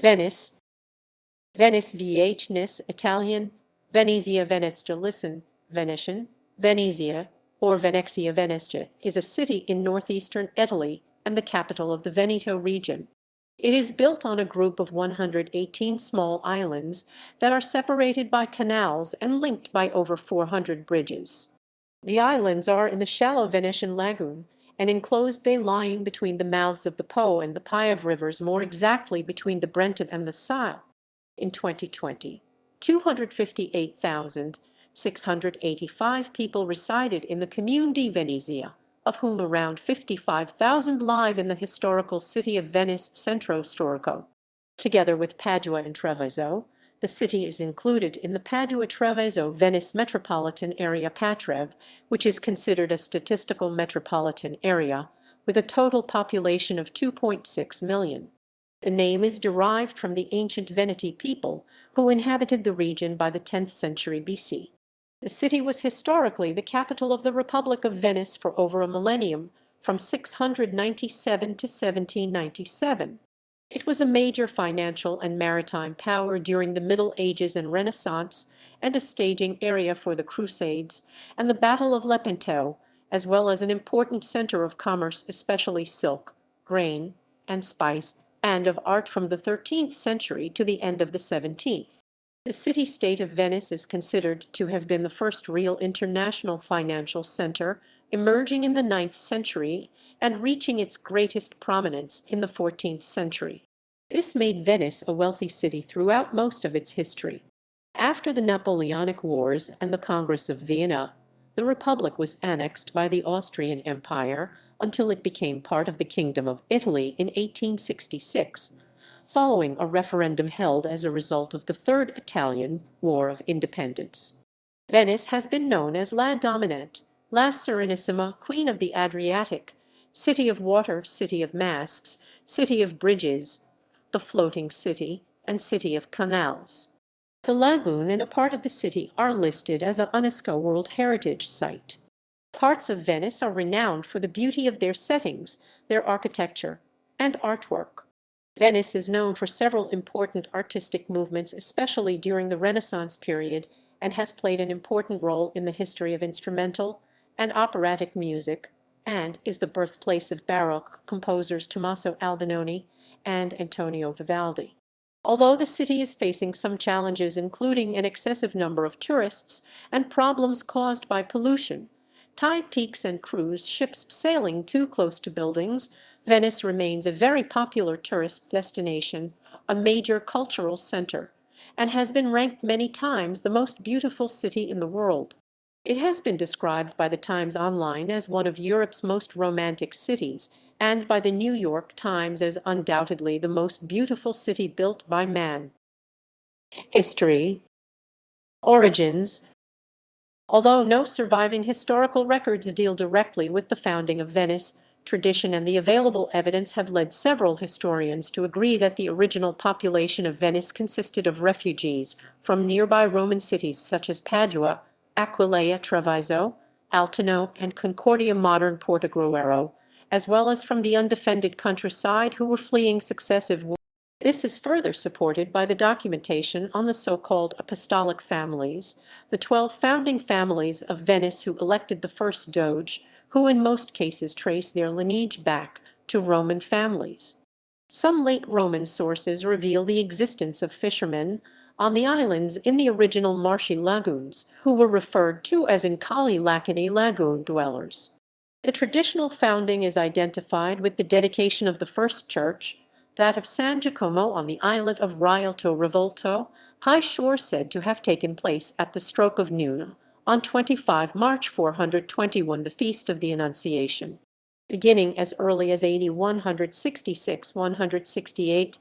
Venice, Venice VEH-niss, Italian, Venezia veഃnɛttsja. Listen, Venetian, Venezia, or Venexia venõsja, is a city in northeastern Italy and the capital of the Veneto region. It is built on a group of 118 small islands that are separated by canals and linked by over 400 bridges. The islands are in the shallow Venetian Lagoon, an enclosed bay lying between the mouths of the Po and the Piave rivers, more exactly between the Brenta and the Sile. In 2020, 258,685 people resided in the Comune di Venezia, of whom around 55,000 live in the historical city of Venice Centro Storico. Together with Padua and Treviso, the city is included in the Padua-Treviso-Venice Metropolitan Area (PATREV), which is considered a statistical metropolitan area, with a total population of 2.6 million. The name is derived from the ancient Veneti people who inhabited the region by the 10th century BC. The city was historically the capital of the Republic of Venice for over a millennium, from 697 to 1797. It was a major financial and maritime power during the Middle Ages and Renaissance, and a staging area for the Crusades and the Battle of Lepanto, as well as an important center of commerce, especially silk, grain, and spice, and of art from the 13th century to the end of the 17th. The city-state of Venice is considered to have been the first real international financial center, emerging in the 9th century and reaching its greatest prominence in the 14th century. This made Venice a wealthy city throughout most of its history. After the Napoleonic Wars and the Congress of Vienna, the Republic was annexed by the Austrian Empire until it became part of the Kingdom of Italy in 1866, following a referendum held as a result of the Third Italian War of Independence. Venice has been known as La Dominante, La Serenissima, Queen of the Adriatic, City of Water, City of Masks, City of Bridges, the Floating City, and City of Canals. The lagoon and a part of the city are listed as a UNESCO World Heritage Site. Parts of Venice are renowned for the beauty of their settings, their architecture, and artwork. Venice is known for several important artistic movements, especially during the Renaissance period, and has played an important role in the history of instrumental and operatic music, and is the birthplace of Baroque composers Tommaso Albinoni and Antonio Vivaldi. Although the city is facing some challenges, including an excessive number of tourists and problems caused by pollution, tide peaks, and cruise ships sailing too close to buildings, Venice remains a very popular tourist destination, a major cultural center, and has been ranked many times the most beautiful city in the world. It has been described by the Times Online as one of Europe's most romantic cities, and by the New York Times as undoubtedly the most beautiful city built by man. History. Origins. Although no surviving historical records deal directly with the founding of Venice, tradition and the available evidence have led several historians to agree that the original population of Venice consisted of refugees from nearby Roman cities such as Padua, Aquileia, Treviso, Altino, and Concordia, modern Portogruero, as well as from the undefended countryside who were fleeing successive wars. This is further supported by the documentation on the so-called apostolic families, the 12 founding families of Venice who elected the first doge, who in most cases trace their lineage back to Roman families. Some late Roman sources reveal the existence of fishermen on the islands in the original marshy lagoons, who were referred to as Incali Lacani lagoon dwellers. The traditional founding is identified with the dedication of the first church, that of San Giacomo on the islet of Rialto Rivolto, high shore, said to have taken place at the stroke of noon on 25 March 421, the Feast of the Annunciation. Beginning as early as AD 166-168,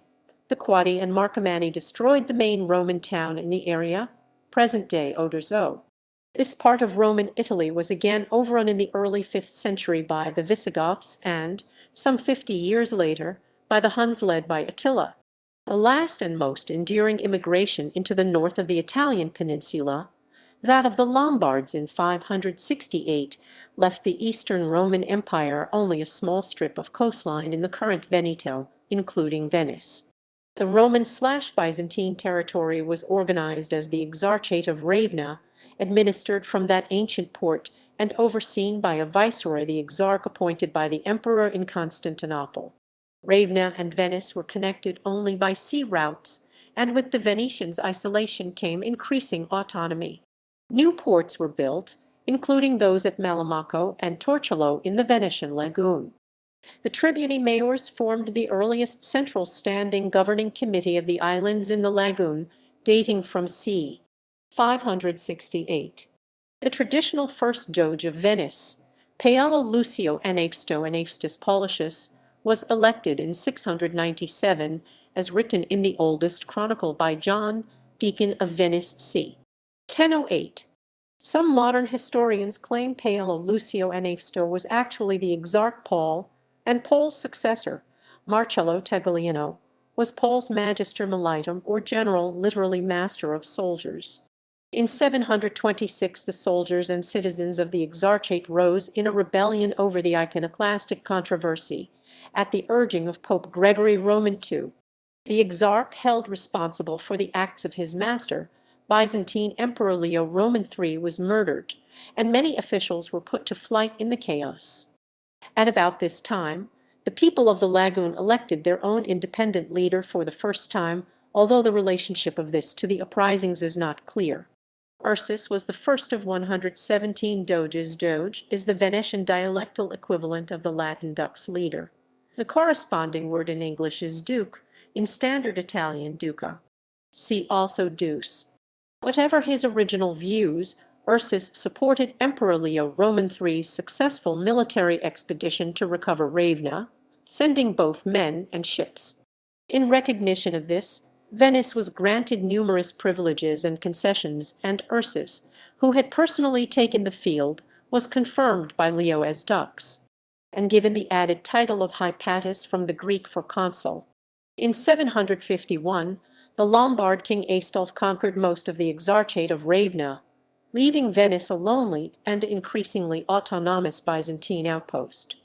the Quadi and Marcomanni destroyed the main Roman town in the area, present-day Oderzo. This part of Roman Italy was again overrun in the early 5th century by the Visigoths and, some 50 years later, by the Huns led by Attila. The last and most enduring immigration into the north of the Italian peninsula, that of the Lombards in 568, left the Eastern Roman Empire only a small strip of coastline in the current Veneto, including Venice. The Roman/Byzantine territory was organized as the Exarchate of Ravenna, administered from that ancient port and overseen by a viceroy, the exarch appointed by the emperor in Constantinople. Ravenna and Venice were connected only by sea routes, and with the Venetians' isolation came increasing autonomy. New ports were built, including those at Malamocco and Torcello in the Venetian Lagoon. The tribuni mayors formed the earliest central standing governing committee of the islands in the lagoon, dating from c. 568. The traditional first doge of Venice, Paolo Lucio Anaepsto Anaepstus Paulicius, was elected in 697, as written in the oldest chronicle by John, deacon of Venice c. 1008. Some modern historians claim Paolo Lucio Anaepsto was actually the exarch Paul, and Paul's successor, Marcello Tegliano, was Paul's magister militum, or general, literally master of soldiers. In 726 the soldiers and citizens of the exarchate rose in a rebellion over the iconoclastic controversy, at the urging of Pope Gregory Roman II. The exarch held responsible for the acts of his master, Byzantine Emperor Leo Roman III, was murdered, and many officials were put to flight in the chaos. At about this time, the people of the lagoon elected their own independent leader for the first time, although the relationship of this to the uprisings is not clear. Ursus was the first of 117 doges. Doge is the Venetian dialectal equivalent of the Latin dux leader. The corresponding word in English is duke, in standard Italian duca. See also deuce. Whatever his original views, Ursus supported Emperor Leo Roman III's successful military expedition to recover Ravenna, sending both men and ships. In recognition of this, Venice was granted numerous privileges and concessions, and Ursus, who had personally taken the field, was confirmed by Leo as dux, and given the added title of Hypatus, from the Greek for consul. In 751, the Lombard king Aistulf conquered most of the exarchate of Ravenna, leaving Venice a lonely and increasingly autonomous Byzantine outpost.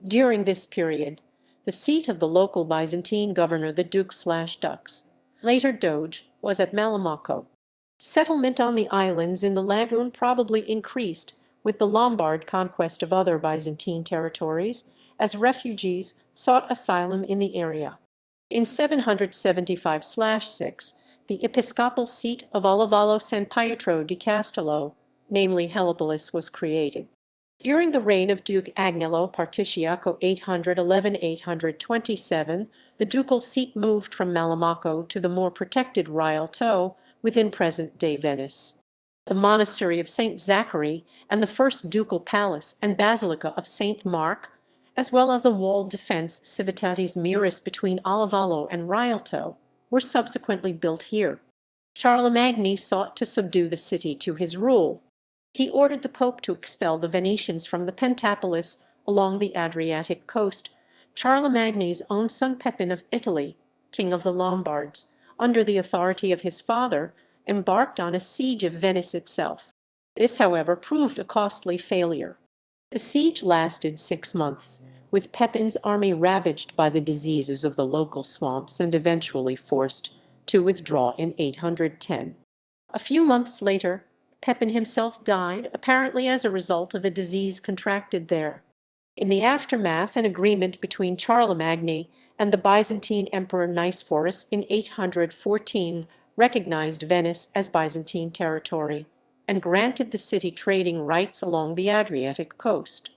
During this period, the seat of the local Byzantine governor, the duke/dux, later doge, was at Malamocco. Settlement on the islands in the lagoon probably increased with the Lombard conquest of other Byzantine territories, as refugees sought asylum in the area. In 775/6, the episcopal seat of Olivalo San Pietro di Castello, namely Helipolis, was created. During the reign of Duke Agnello Particiaco 811–827, the ducal seat moved from Malamocco to the more protected Rialto, within present-day Venice. The monastery of St. Zachary and the first ducal palace and basilica of St. Mark, as well as a walled defense Civitatis Muris between Olivalo and Rialto, were subsequently built here. Charlemagne sought to subdue the city to his rule. He ordered the Pope to expel the Venetians from the Pentapolis along the Adriatic coast. Charlemagne's own son Pepin of Italy, king of the Lombards, under the authority of his father, embarked on a siege of Venice itself. This, however, proved a costly failure. The siege lasted 6 months, with Pepin's army ravaged by the diseases of the local swamps and eventually forced to withdraw in 810. A few months later, Pepin himself died, apparently as a result of a disease contracted there. In the aftermath, an agreement between Charlemagne and the Byzantine Emperor Nicephorus in 814 recognized Venice as Byzantine territory, and granted the city trading rights along the Adriatic coast.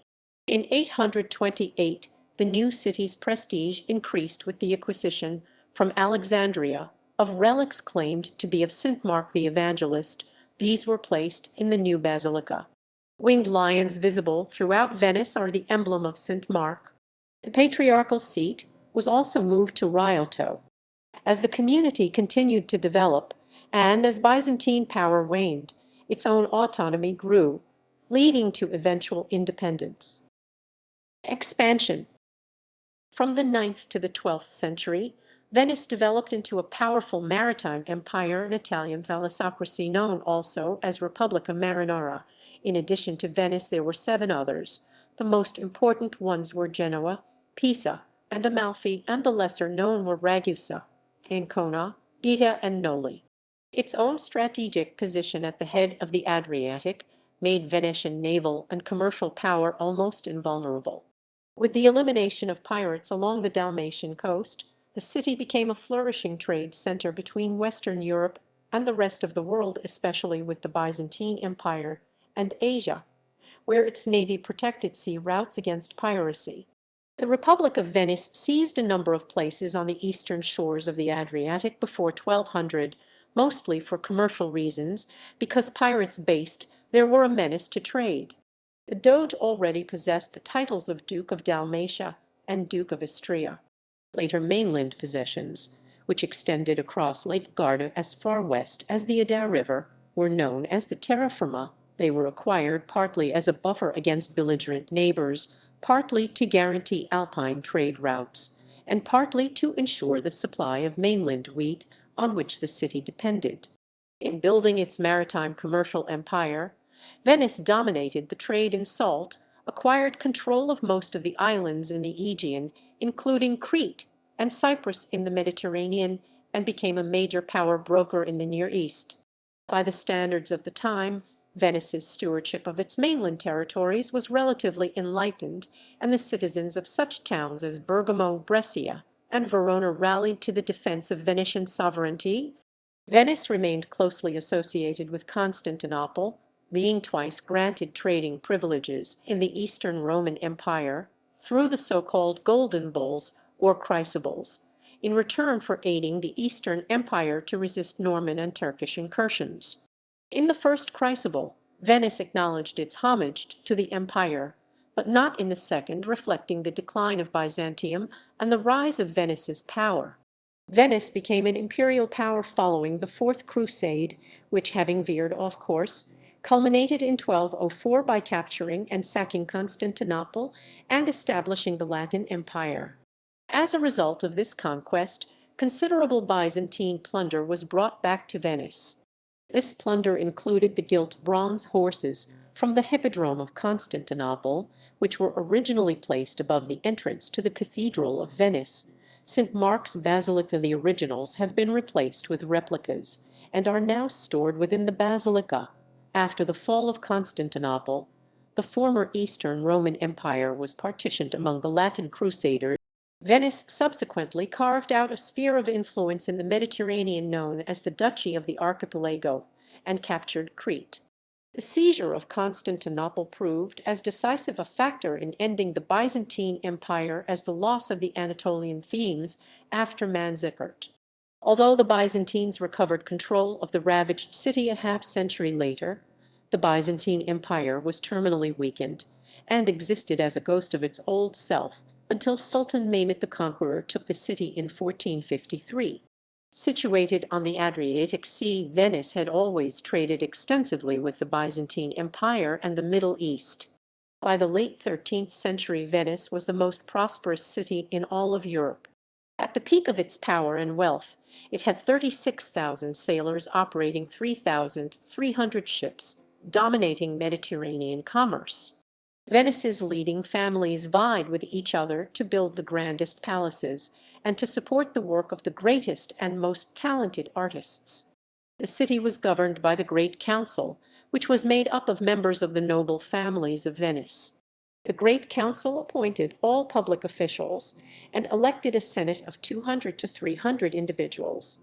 In 828, the new city's prestige increased with the acquisition, from Alexandria, of relics claimed to be of St. Mark the Evangelist. These were placed in the new basilica. Winged lions visible throughout Venice are the emblem of St. Mark. The patriarchal seat was also moved to Rialto. As the community continued to develop, and as Byzantine power waned, its own autonomy grew, leading to eventual independence. Expansion. From the 9th to the 12th century, Venice developed into a powerful maritime empire and Italian thalassocracy known also as Republica Marinara. In addition to Venice, there were 7 others. The most important ones were Genoa, Pisa, and Amalfi, and the lesser known were Ragusa, Ancona, Gaeta, and Noli. Its own strategic position at the head of the Adriatic made Venetian naval and commercial power almost invulnerable. With the elimination of pirates along the Dalmatian coast, the city became a flourishing trade center between Western Europe and the rest of the world, especially with the Byzantine Empire and Asia, where its navy protected sea routes against piracy. The Republic of Venice seized a number of places on the eastern shores of the Adriatic before 1200, mostly for commercial reasons, because pirates based there were a menace to trade. The Doge already possessed the titles of Duke of Dalmatia and Duke of Istria. Later mainland possessions, which extended across Lake Garda as far west as the Adda River, were known as the terra firma. They were acquired partly as a buffer against belligerent neighbors, partly to guarantee alpine trade routes, and partly to ensure the supply of mainland wheat on which the city depended. In building its maritime commercial empire, Venice dominated the trade in salt, acquired control of most of the islands in the Aegean, including Crete and Cyprus in the Mediterranean, and became a major power broker in the Near East. By the standards of the time, Venice's stewardship of its mainland territories was relatively enlightened, and the citizens of such towns as Bergamo, Brescia, and Verona rallied to the defense of Venetian sovereignty. Venice remained closely associated with Constantinople, being twice granted trading privileges in the Eastern Roman Empire through the so-called Golden Bulls or Chrysobuls, in return for aiding the Eastern Empire to resist Norman and Turkish incursions. In the first Chrysobul, Venice acknowledged its homage to the empire, but not in the second, reflecting the decline of Byzantium and the rise of Venice's power. Venice became an imperial power following the Fourth Crusade, which, having veered off course, culminated in 1204 by capturing and sacking Constantinople and establishing the Latin Empire. As a result of this conquest, considerable Byzantine plunder was brought back to Venice. This plunder included the gilt bronze horses from the Hippodrome of Constantinople, which were originally placed above the entrance to the Cathedral of Venice. St. Mark's Basilica. The originals have been replaced with replicas, and are now stored within the basilica. After the fall of Constantinople, the former Eastern Roman Empire was partitioned among the Latin Crusaders. Venice subsequently carved out a sphere of influence in the Mediterranean known as the Duchy of the Archipelago, and captured Crete. The seizure of Constantinople proved as decisive a factor in ending the Byzantine Empire as the loss of the Anatolian themes after Manzikert. Although the Byzantines recovered control of the ravaged city a half-century later, the Byzantine Empire was terminally weakened, and existed as a ghost of its old self until Sultan Mehmed the Conqueror took the city in 1453. Situated on the Adriatic Sea, Venice had always traded extensively with the Byzantine Empire and the Middle East. By the late 13th century, Venice was the most prosperous city in all of Europe. At the peak of its power and wealth, it had 36,000 sailors operating 3,300 ships, dominating Mediterranean commerce. Venice's leading families vied with each other to build the grandest palaces and to support the work of the greatest and most talented artists. The city was governed by the Great Council, which was made up of members of the noble families of Venice. The Great Council appointed all public officials and elected a senate of 200 to 300 individuals.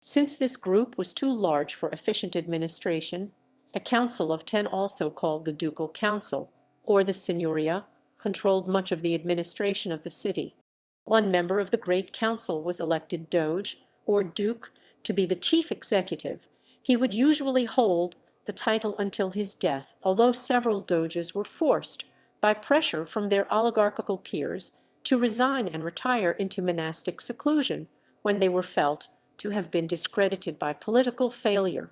Since this group was too large for efficient administration, a council of 10, also called the Ducal Council, or the Signoria, controlled much of the administration of the city. One member of the Great Council was elected Doge, or Duke, to be the chief executive. He would usually hold the title until his death, although several Doges were forced, by pressure from their oligarchical peers, to resign and retire into monastic seclusion when they were felt to have been discredited by political failure.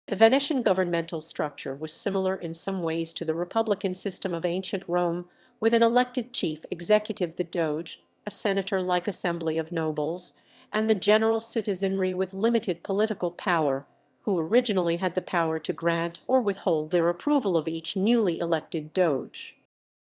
The Venetian governmental structure was similar in some ways to the republican system of ancient Rome, with an elected chief executive, the Doge, a senator-like assembly of nobles, and the general citizenry with limited political power, who originally had the power to grant or withhold their approval of each newly elected Doge.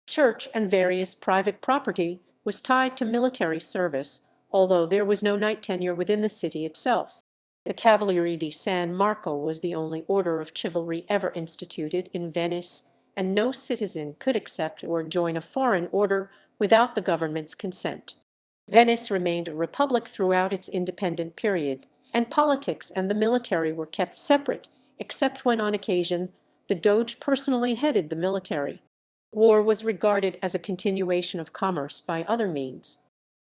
Church and various private property was tied to military service, although there was no knight tenure within the city itself. The Cavaliere di San Marco was the only order of chivalry ever instituted in Venice, and no citizen could accept or join a foreign order without the government's consent. Venice remained a republic throughout its independent period, and politics and the military were kept separate, except when on occasion the Doge personally headed the military. War was regarded as a continuation of commerce by other means.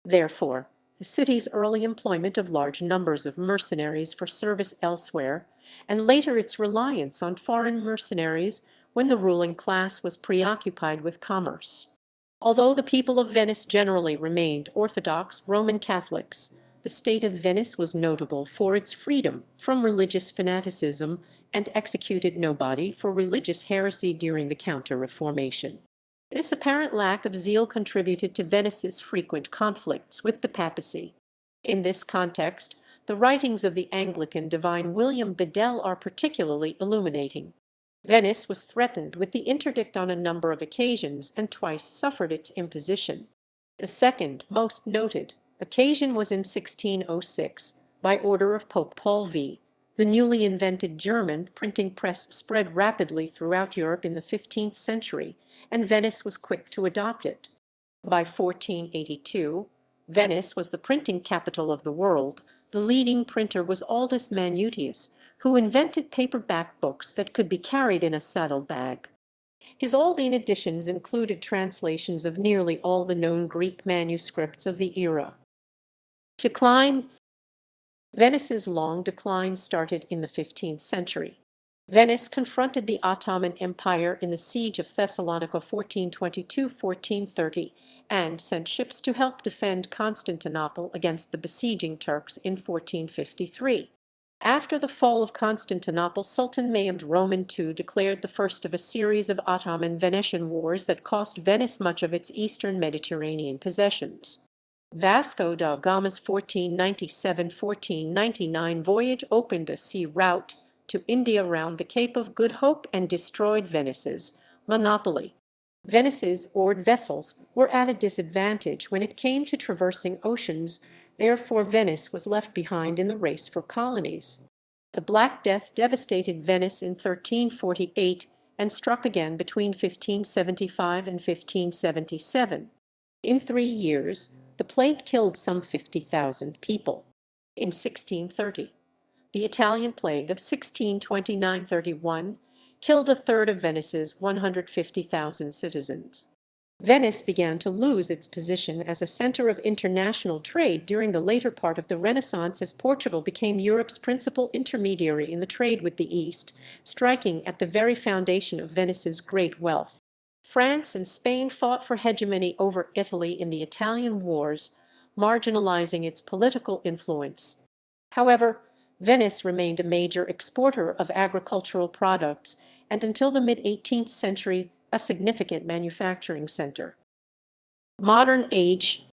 Therefore, the city's early employment of large numbers of mercenaries for service elsewhere, and later its reliance on foreign mercenaries when the ruling class was preoccupied with commerce. Although the people of Venice generally remained Orthodox Roman Catholics, the state of Venice was notable for its freedom from religious fanaticism and executed nobody for religious heresy during the Counter-Reformation. This apparent lack of zeal contributed to Venice's frequent conflicts with the papacy. In this context, the writings of the Anglican divine William Bedell are particularly illuminating. Venice was threatened with the interdict on a number of occasions and twice suffered its imposition. The second, most noted, occasion was in 1606, by order of Pope Paul V. The newly invented German printing press spread rapidly throughout Europe in the 15th century, and Venice was quick to adopt it. By 1482, Venice was the printing capital of the world. The leading printer was Aldus Manutius, who invented paperback books that could be carried in a saddle-bag. His Aldine editions included translations of nearly all the known Greek manuscripts of the era. Decline. Venice's long decline started in the 15th century. Venice confronted the Ottoman Empire in the Siege of Thessalonica 1422–1430 and sent ships to help defend Constantinople against the besieging Turks in 1453. After the fall of Constantinople, Sultan Mehmed Roman II declared the first of a series of Ottoman-Venetian wars that cost Venice much of its eastern Mediterranean possessions. Vasco da Gama's 1497–1499 voyage opened a sea route to India round the Cape of Good Hope and destroyed Venice's monopoly. Venice's oared vessels were at a disadvantage when it came to traversing oceans, therefore Venice was left behind in the race for colonies. The Black Death devastated Venice in 1348 and struck again between 1575 and 1577. In 3 years, the plague killed some 50,000 people. In 1630, the Italian plague of 1629–31 killed a third of Venice's 150,000 citizens. Venice began to lose its position as a center of international trade during the later part of the Renaissance as Portugal became Europe's principal intermediary in the trade with the East, striking at the very foundation of Venice's great wealth. France and Spain fought for hegemony over Italy in the Italian Wars, marginalizing its political influence. However, Venice remained a major exporter of agricultural products and until the mid-18th century a significant manufacturing center. Modern age.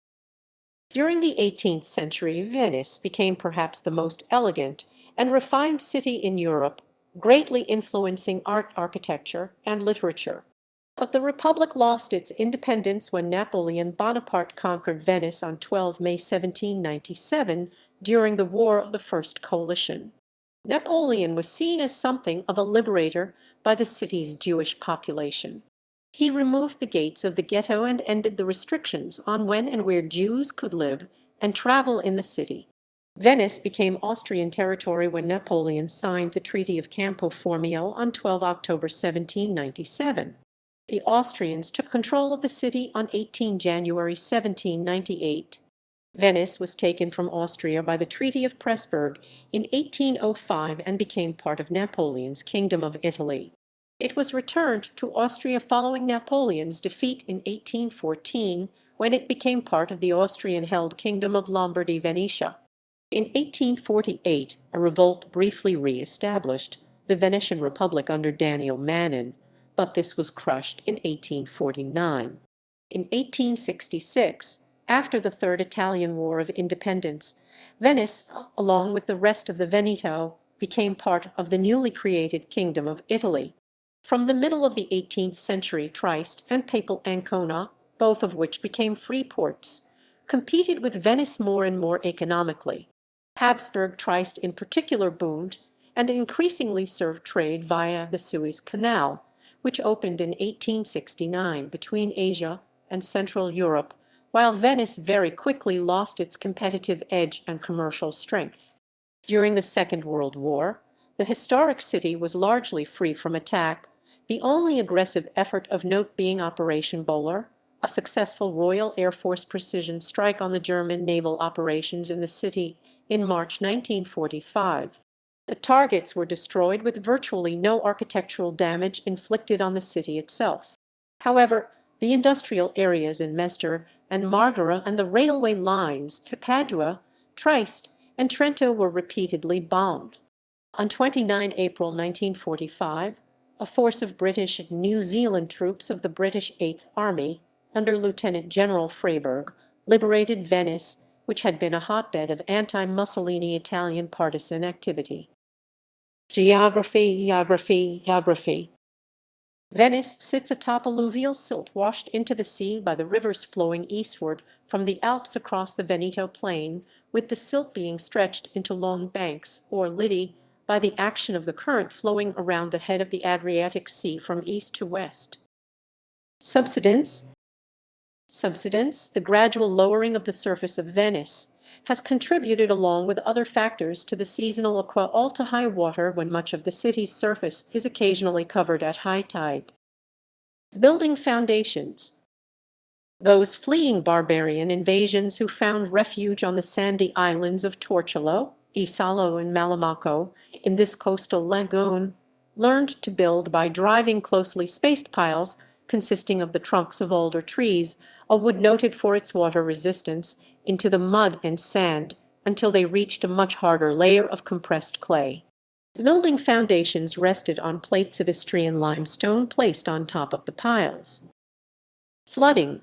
During the 18th century, Venice became perhaps the most elegant and refined city in Europe, greatly influencing art, architecture, and literature. But the Republic lost its independence when Napoleon Bonaparte conquered Venice on 12 May 1797 during the War of the First Coalition. Napoleon was seen as something of a liberator by the city's Jewish population. He removed the gates of the ghetto and ended the restrictions on when and where Jews could live and travel in the city. Venice became Austrian territory when Napoleon signed the Treaty of Campo Formio on 12 October 1797. The Austrians took control of the city on 18 January 1798. Venice was taken from Austria by the Treaty of Pressburg in 1805 and became part of Napoleon's Kingdom of Italy. It was returned to Austria following Napoleon's defeat in 1814, when it became part of the Austrian-held Kingdom of Lombardy-Venetia. In 1848, a revolt briefly re-established the Venetian Republic under Daniel Manin, but this was crushed in 1849. In 1866, after the Third Italian War of Independence, Venice, along with the rest of the Veneto, became part of the newly created Kingdom of Italy. From the middle of the 18th century, Trieste and Papal Ancona, both of which became free ports, competed with Venice more and more economically. Habsburg Trieste in particular boomed and increasingly served trade via the Suez Canal, which opened in 1869 between Asia and Central Europe, while Venice very quickly lost its competitive edge and commercial strength. During the Second World War, the historic city was largely free from attack, the only aggressive effort of note being Operation Bowler, a successful Royal Air Force precision strike on the German naval operations in the city in March 1945. The targets were destroyed with virtually no architectural damage inflicted on the city itself. However, the industrial areas in Mestre and Marghera and the railway lines to Padua, Trieste, and Trento were repeatedly bombed. On 29 April 1945, a force of British and New Zealand troops of the British Eighth Army, under Lieutenant General Freyberg, liberated Venice, which had been a hotbed of anti-Mussolini Italian partisan activity. Geography. Venice sits atop alluvial silt washed into the sea by the rivers flowing eastward from the Alps across the Veneto plain, with the silt being stretched into long banks, or lidi, by the action of the current flowing around the head of the Adriatic Sea from east to west. Subsidence, the gradual lowering of the surface of Venice, has contributed along with other factors to the seasonal aqua alta high water when much of the city's surface is occasionally covered at high tide. Building foundations. Those fleeing barbarian invasions who found refuge on the sandy islands of Torcello, Isalo, and Malamaco in this coastal lagoon learned to build by driving closely spaced piles consisting of the trunks of older trees, a wood noted for its water resistance, into the mud and sand until they reached a much harder layer of compressed clay. Building foundations rested on plates of Istrian limestone placed on top of the piles. Flooding.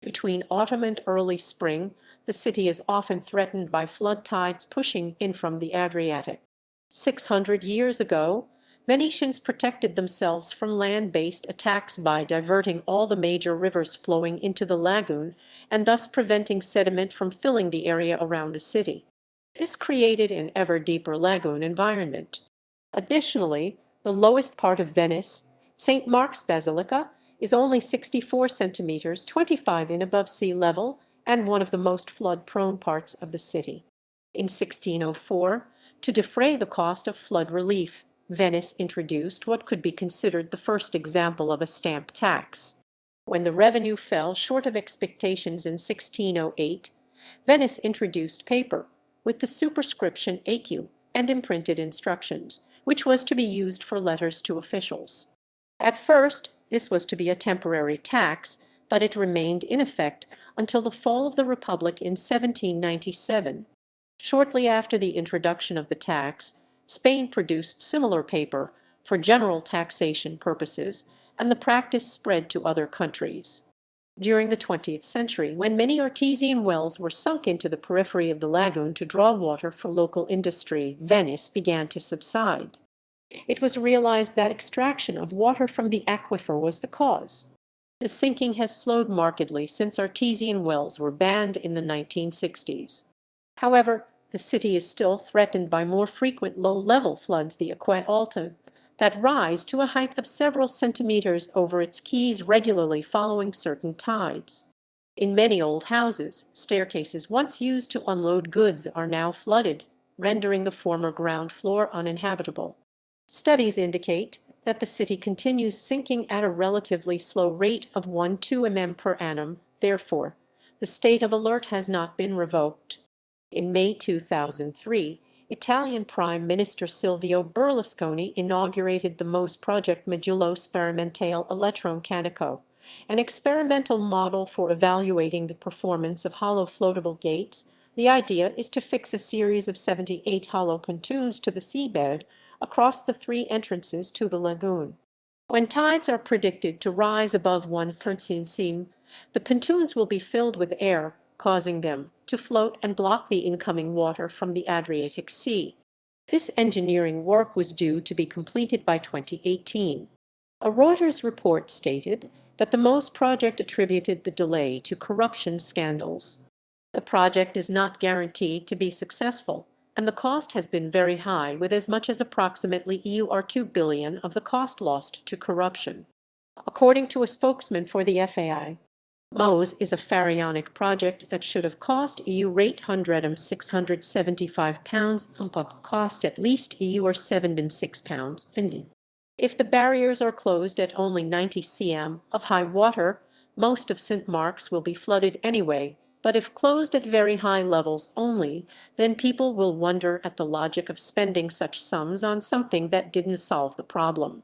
Between autumn and early spring, the city is often threatened by flood tides pushing in from the Adriatic. 600 years ago, Venetians protected themselves from land-based attacks by diverting all the major rivers flowing into the lagoon and thus preventing sediment from filling the area around the city. This created an ever deeper lagoon environment. Additionally, the lowest part of Venice, St. Mark's Basilica, is only 64 centimeters 25 in above sea level and one of the most flood-prone parts of the city. In 1604, to defray the cost of flood relief, Venice introduced what could be considered the first example of a stamp tax. When the revenue fell short of expectations in 1608, Venice introduced paper, with the superscription AQ and imprinted instructions, which was to be used for letters to officials. At first, this was to be a temporary tax, but it remained in effect until the fall of the Republic in 1797. Shortly after the introduction of the tax, Spain produced similar paper for general taxation purposes, and the practice spread to other countries. During the 20th century, when many artesian wells were sunk into the periphery of the lagoon to draw water for local industry, Venice began to subside. It was realized that extraction of water from the aquifer was the cause. The sinking has slowed markedly since artesian wells were banned in the 1960s. However, the city is still threatened by more frequent low-level floods, the acque alte, that rise to a height of several centimeters over its quays regularly following certain tides. In many old houses, staircases once used to unload goods are now flooded, rendering the former ground floor uninhabitable. Studies indicate that the city continues sinking at a relatively slow rate of 1–2 mm per annum. Therefore, the state of alert has not been revoked. In May 2003, Italian Prime Minister Silvio Berlusconi inaugurated the MOS project Modulo Sperimentale Elettroncanico, an experimental model for evaluating the performance of hollow floatable gates. The idea is to fix a series of 78 hollow pontoons to the seabed across the 3 entrances to the lagoon. When tides are predicted to rise above 1/13 cm, the pontoons will be filled with air, causing them to float and block the incoming water from the Adriatic Sea. This engineering work was due to be completed by 2018. A Reuters report stated that the Mose project attributed the delay to corruption scandals. The project is not guaranteed to be successful, and the cost has been very high, with as much as approximately €2 billion of the cost lost to corruption. According to a spokesman for the FAI, Mose is a pharaonic project that should have cost £675 but cost at least £76. If the barriers are closed at only 90 cm of high water, most of St. Mark's will be flooded anyway, but if closed at very high levels only, then people will wonder at the logic of spending such sums on something that didn't solve the problem.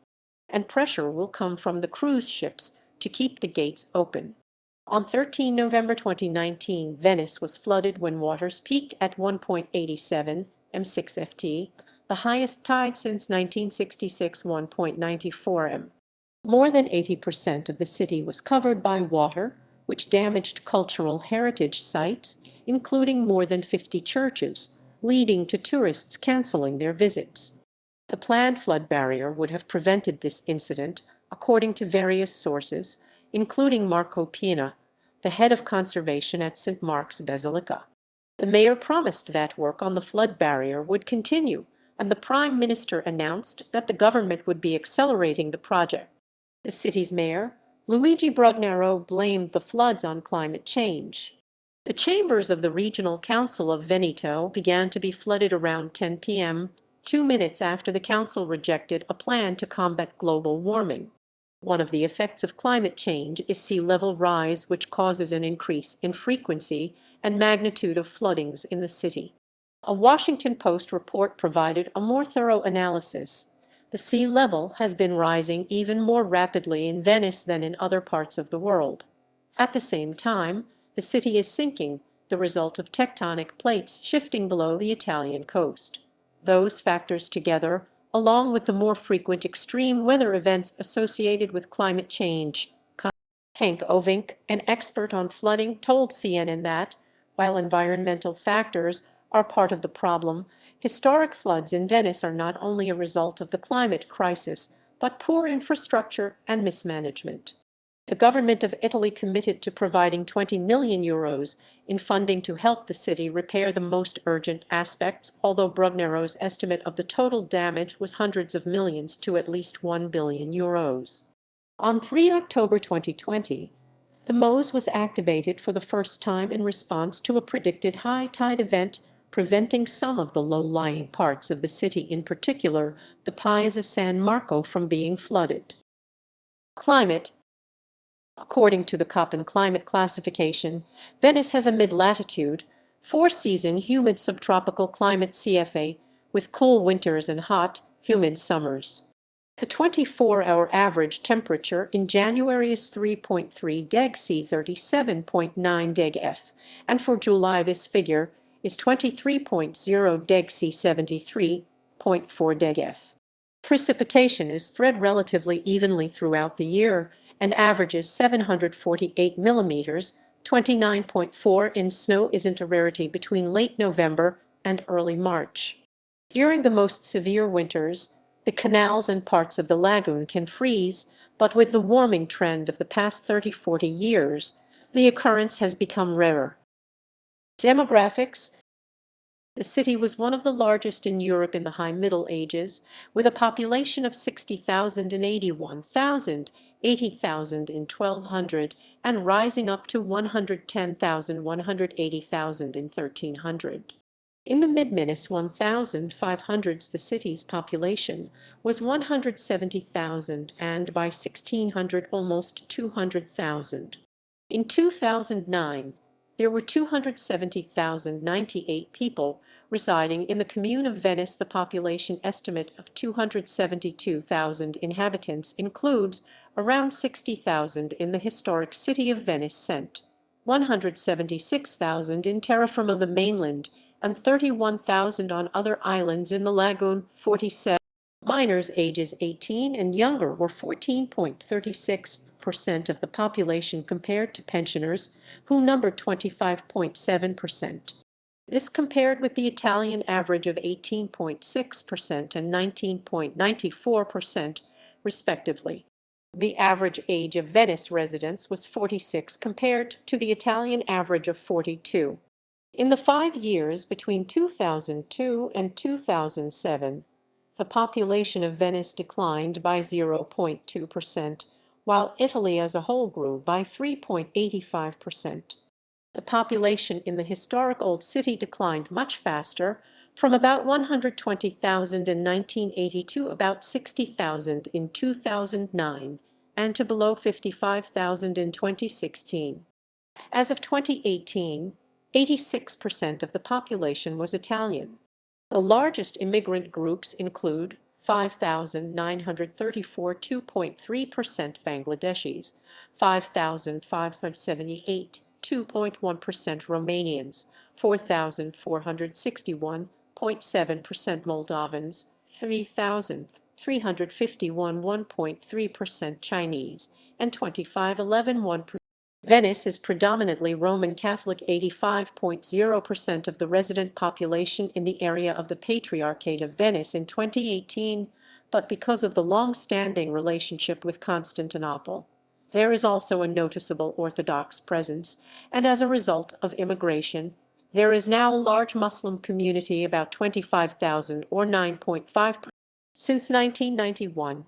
And pressure will come from the cruise ships to keep the gates open. On 13 November 2019, Venice was flooded when waters peaked at 1.87 m6 ft, the highest tide since 1966, 1.94 m. More than 80% of the city was covered by water, which damaged cultural heritage sites, including more than 50 churches, leading to tourists canceling their visits. The planned flood barrier would have prevented this incident, according to various sources, including Marco Pina, the head of conservation at St. Mark's Basilica. The mayor promised that work on the flood barrier would continue, and the Prime Minister announced that the government would be accelerating the project. The city's mayor, Luigi Brugnaro, blamed the floods on climate change. The chambers of the Regional Council of Veneto began to be flooded around 10 p.m., 2 minutes after the council rejected a plan to combat global warming. One of the effects of climate change is sea level rise, which causes an increase in frequency and magnitude of floodings in the city. A Washington Post report provided a more thorough analysis. The sea level has been rising even more rapidly in Venice than in other parts of the world. At the same time, the city is sinking, the result of tectonic plates shifting below the Italian coast. Those factors together, along with the more frequent extreme weather events associated with climate change. Henk Ovink, an expert on flooding, told CNN that, while environmental factors are part of the problem, historic floods in Venice are not only a result of the climate crisis, but poor infrastructure and mismanagement. The government of Italy committed to providing €20 million in funding to help the city repair the most urgent aspects, although Brugnaro's estimate of the total damage was hundreds of millions to at least €1 billion. On 3 October 2020, the Mose was activated for the first time in response to a predicted high tide event, preventing some of the low-lying parts of the city, in particular the Piazza San Marco, from being flooded. Climate. According to the Köppen climate classification, Venice has a mid-latitude, four-season humid subtropical climate CFA, with cool winters and hot, humid summers. The 24-hour average temperature in January is 3.3 °C, 37.9 °F, and for July this figure is 23.0 °C, 73.4 °F. Precipitation is spread relatively evenly throughout the year and averages 748 millimeters, 29.4 in. Snow isn't a rarity between late November and early March. During the most severe winters, the canals and parts of the lagoon can freeze, but with the warming trend of the past 30–40 years, the occurrence has become rarer. Demographics. The city was one of the largest in Europe in the High Middle Ages, with a population of 60,000 in 81,000, 80,000 in 1200, and rising up to 110,000, 180,000 in 1300. In the mid-Venice 1500s, the city's population was 170,000, and by 1600 almost 200,000. In 2009, there were 270,098 people residing in the Comune of Venice. The population estimate of 272,000 inhabitants includes around 60,000 in the historic city of Venice Cent, 176,000 in terra firma of the mainland, and 31,000 on other islands in the lagoon. 47 minors ages 18 and younger were 14.36% of the population compared to pensioners, who numbered 25.7%. This compared with the Italian average of 18.6% and 19.94%, respectively. The average age of Venice residents was 46 compared to the Italian average of 42. In the 5 years between 2002 and 2007, the population of Venice declined by 0.2%, while Italy as a whole grew by 3.85%. The population in the historic Old City declined much faster, from about 120,000 in 1980 to about 60,000 in 2009, and to below 55,000 in 2016. As of 2018, 86% of the population was Italian. The largest immigrant groups include 5,934 2.3% Bangladeshis, 5,578 2.1% Romanians, 4,461.7% Moldovans, 3,351 1.3% Chinese, and 2511 1%. Venice is predominantly Roman Catholic. 85.0% of the resident population in the area of the Patriarchate of Venice in 2018, but because of the long-standing relationship with Constantinople, there is also a noticeable Orthodox presence, and as a result of immigration, there is now a large Muslim community, about 25,000 or 9.5%. Since 1991,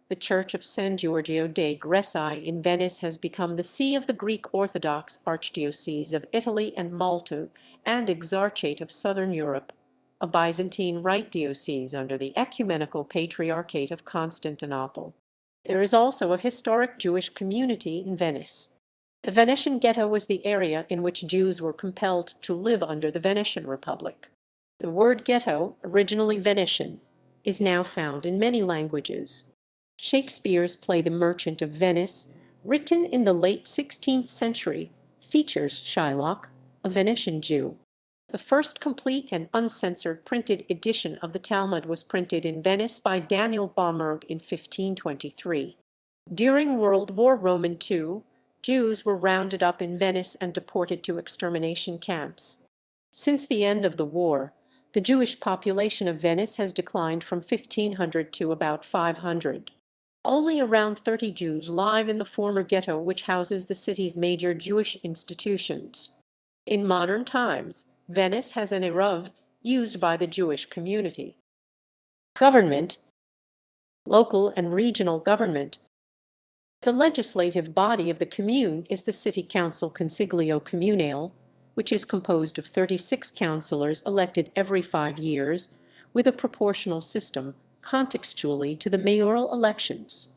the Church of San Giorgio dei Greci in Venice has become the see of the Greek Orthodox Archdiocese of Italy and Malta and Exarchate of Southern Europe, a Byzantine Rite diocese under the Ecumenical Patriarchate of Constantinople. There is also a historic Jewish community in Venice. The Venetian Ghetto was the area in which Jews were compelled to live under the Venetian Republic. The word ghetto, originally Venetian, is now found in many languages. Shakespeare's play The Merchant of Venice, written in the late 16th century, features Shylock, a Venetian Jew. The first complete and uncensored printed edition of the Talmud was printed in Venice by Daniel Baumberg in 1523. During World War II, Jews were rounded up in Venice and deported to extermination camps. Since the end of the war, the Jewish population of Venice has declined from 1,500 to about 500. Only around 30 Jews live in the former ghetto, which houses the city's major Jewish institutions. In modern times, Venice has an eruv used by the Jewish community. Government. Local and regional government. The legislative body of the commune is the City Council Consiglio Comunale, which is composed of 36 councillors elected every 5 years, with a proportional system contextually to the mayoral elections.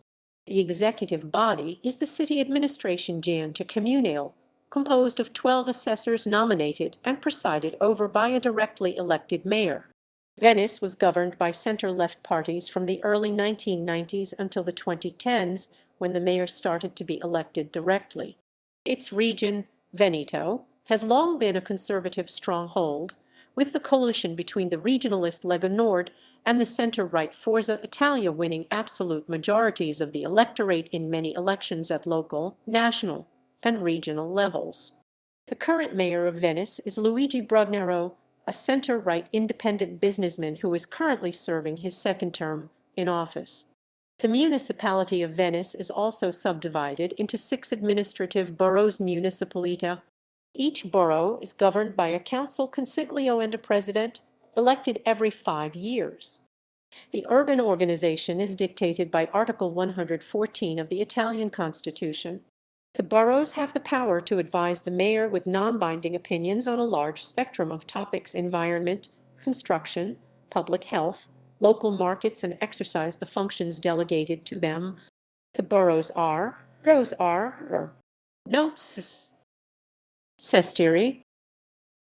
The executive body is the City Administration Giunta Comunale, composed of 12 assessors nominated and presided over by a directly elected mayor. Venice was governed by center-left parties from the early 1990s until the 2010s, when the mayor started to be elected directly. Its region, Veneto, has long been a conservative stronghold, with the coalition between the regionalist Lega Nord and the center-right Forza Italia winning absolute majorities of the electorate in many elections at local, national, and regional levels. The current mayor of Venice is Luigi Brugnero, a center-right independent businessman who is currently serving his second term in office. The municipality of Venice is also subdivided into 6 administrative boroughs municipalita. Each borough is governed by a council consiglio and a president, elected every 5 years. The urban organization is dictated by Article 114 of the Italian Constitution. The boroughs have the power to advise the mayor with non-binding opinions on a large spectrum of topics: environment, construction, public health, local markets, and exercise the functions delegated to them. The boroughs are notes sestieri.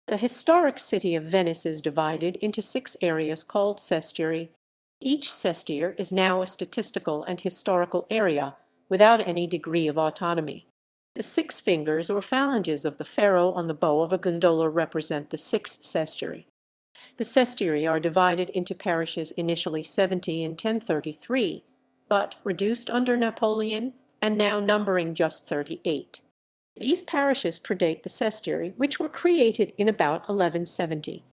The historic city of Venice is divided into 6 areas called sestieri. Each sestier is now a statistical and historical area, without any degree of autonomy. The 6 fingers or phalanges of the ferro on the bow of a gondola represent the 6 sestieri. The sestieri are divided into parishes, initially 70 in 1033, but reduced under Napoleon and now numbering just 38. These parishes predate the sestieri, which were created in about 1170.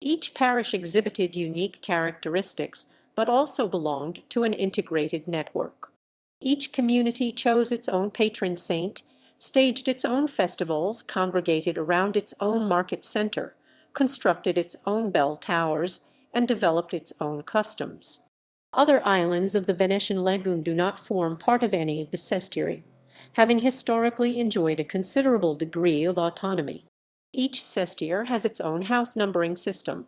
Each parish exhibited unique characteristics, but also belonged to an integrated network. Each community chose its own patron saint, staged its own festivals, congregated around its own market center, constructed its own bell towers, and developed its own customs. Other islands of the Venetian Lagoon do not form part of any of the sestieri, having historically enjoyed a considerable degree of autonomy. Each sestiere has its own house numbering system.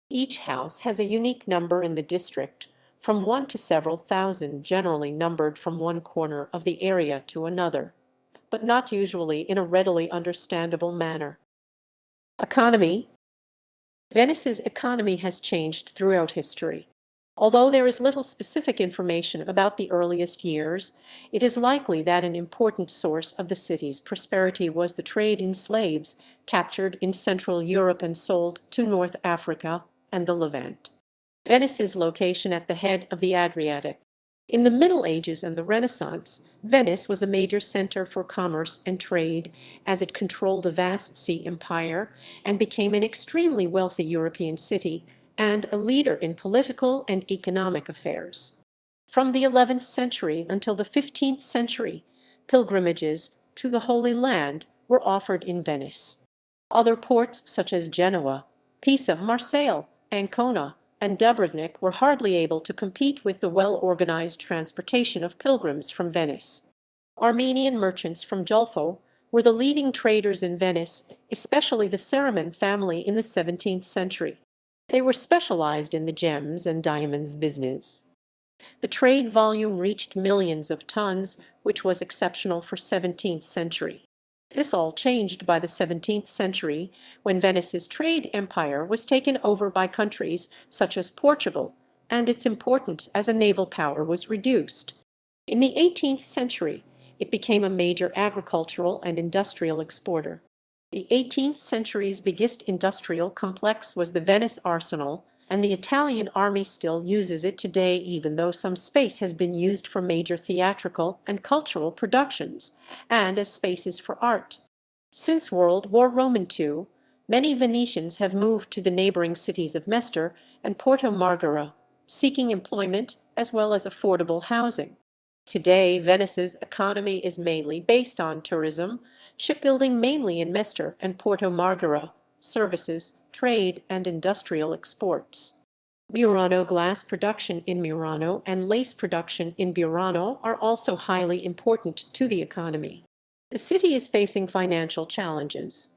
Each house has a unique number in the district, from one to several thousand, generally numbered from one corner of the area to another, but not usually in a readily understandable manner. Economy. Venice's economy has changed throughout history. Although there is little specific information about the earliest years, it is likely that an important source of the city's prosperity was the trade in slaves captured in Central Europe and sold to North Africa and the Levant. Venice's location at the head of the Adriatic. In the Middle Ages and the Renaissance, Venice was a major center for commerce and trade, as it controlled a vast sea empire and became an extremely wealthy European city and a leader in political and economic affairs. From the 11th century until the 15th century, pilgrimages to the Holy Land were offered in Venice. Other ports such as Genoa, Pisa, Marseille, Ancona, and Dubrovnik were hardly able to compete with the well-organized transportation of pilgrims from Venice. Armenian merchants from Julfo were the leading traders in Venice, especially the Cereman family in the 17th century. They were specialized in the gems and diamonds business. The trade volume reached millions of tons, which was exceptional for 17th century. This all changed by the 17th century, when Venice's trade empire was taken over by countries such as Portugal, and its importance as a naval power was reduced. In the 18th century, it became a major agricultural and industrial exporter. The 18th century's biggest industrial complex was the Venice Arsenal, and the Italian army still uses it today, even though some space has been used for major theatrical and cultural productions, and as spaces for art. Since World War II, many Venetians have moved to the neighboring cities of Mestre and Porto Marghera, seeking employment as well as affordable housing. Today, Venice's economy is mainly based on tourism, shipbuilding mainly in Mestre and Porto Marghera, services, trade, and industrial exports. Murano glass production in Murano and lace production in Burano are also highly important to the economy. The city is facing financial challenges.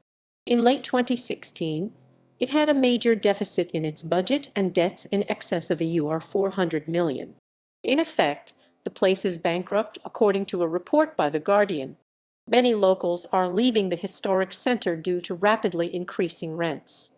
In late 2016, it had a major deficit in its budget and debts in excess of EUR 400 million. In effect, the place is bankrupt, according to a report by The Guardian. Many locals are leaving the historic center due to rapidly increasing rents.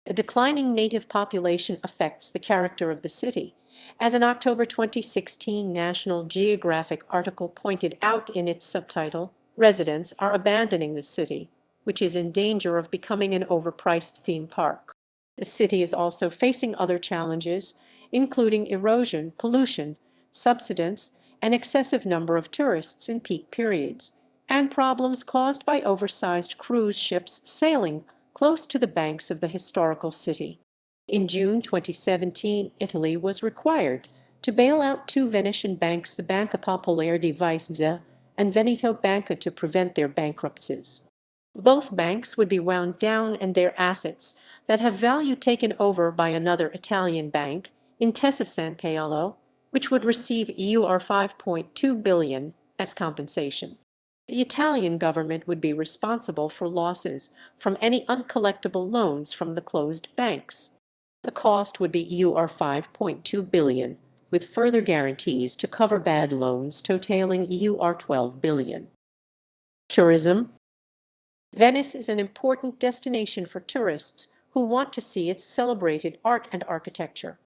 The declining native population affects the character of the city, as an October 2016 National Geographic article pointed out in its subtitle, "Residents are abandoning the city, which is in danger of becoming an overpriced theme park." The city is also facing other challenges, including erosion, pollution, subsidence, an excessive number of tourists in peak periods, and problems caused by oversized cruise ships sailing close to the banks of the historical city. In June 2017, Italy was required to bail out two Venetian banks, the Banca Popolare di Vicenza and Veneto Banca, to prevent their bankruptcies. Both banks would be wound down and their assets that have value taken over by another Italian bank, Intesa Sanpaolo, which would receive EUR 5.2 billion as compensation. The Italian government would be responsible for losses from any uncollectible loans from the closed banks. The cost would be EUR 5.2 billion, with further guarantees to cover bad loans totaling EUR 12 billion. Tourism. Venice is an important destination for tourists who want to see its celebrated art and architecture.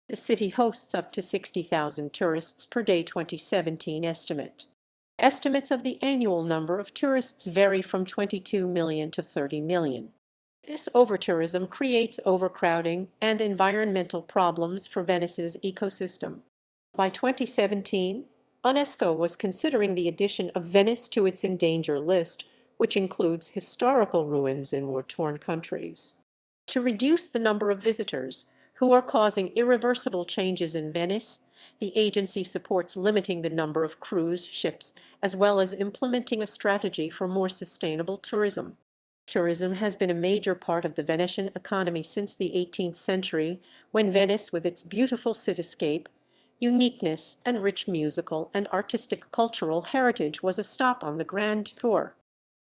The city hosts up to 60,000 tourists per day 2017 estimate. Estimates of the annual number of tourists vary from 22 million to 30 million. This overtourism creates overcrowding and environmental problems for Venice's ecosystem. By 2017, UNESCO was considering the addition of Venice to its endangered list, which includes historical ruins in war-torn countries. To reduce the number of visitors who are causing irreversible changes in Venice, The agency supports limiting the number of cruise ships as well as implementing a strategy for more sustainable tourism. Tourism has been a major part of the Venetian economy since the 18th century, when Venice, with its beautiful cityscape, uniqueness, and rich musical and artistic cultural heritage, was a stop on the Grand Tour.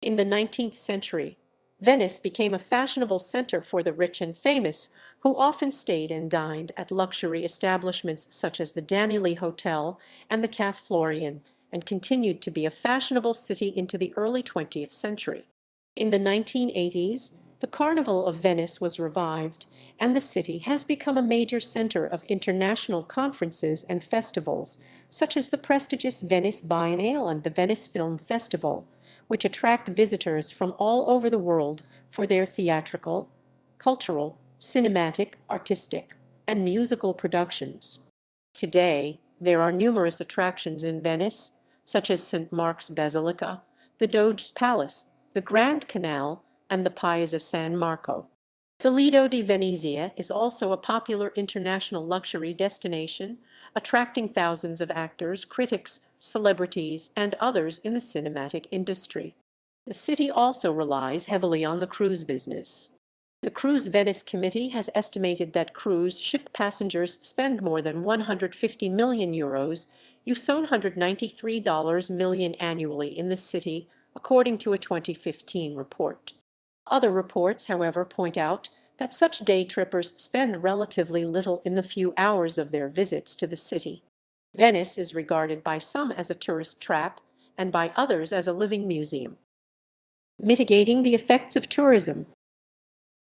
In the 19th century, Venice became a fashionable center for the rich and famous, who often stayed and dined at luxury establishments such as the Danili Hotel and the Cafe Florian, and continued to be a fashionable city into the early 20th century. In the 1980s, the Carnival of Venice was revived, and the city has become a major center of international conferences and festivals, such as the prestigious Venice Biennale and the Venice Film Festival, which attract visitors from all over the world for their theatrical, cultural, cinematic, artistic, and musical productions. Today, there are numerous attractions in Venice, such as St. Mark's Basilica, the Doge's Palace, the Grand Canal, and the Piazza San Marco. The Lido di Venezia is also a popular international luxury destination, attracting thousands of actors, critics, celebrities, and others in the cinematic industry. The city also relies heavily on the cruise business. The Cruise Venice Committee has estimated that cruise ship passengers spend more than €150 million, $193 million annually in the city, according to a 2015 report. Other reports, however, point out that such day trippers spend relatively little in the few hours of their visits to the city. Venice is regarded by some as a tourist trap and by others as a living museum. Mitigating the effects of tourism.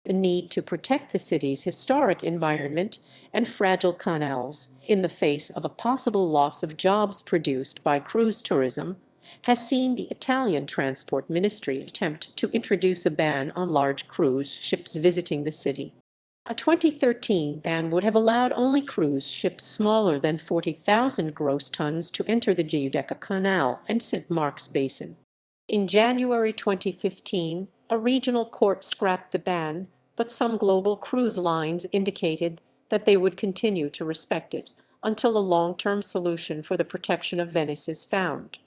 The need to protect the city's historic environment and fragile canals in the face of a possible loss of jobs produced by cruise tourism has seen the Italian Transport Ministry attempt to introduce a ban on large cruise ships visiting the city. A 2013 ban would have allowed only cruise ships smaller than 40,000 gross tons to enter the Giudecca Canal and St. Mark's Basin. In January 2015, a regional court scrapped the ban, but some global cruise lines indicated that they would continue to respect it until a long-term solution for the protection of Venice is found.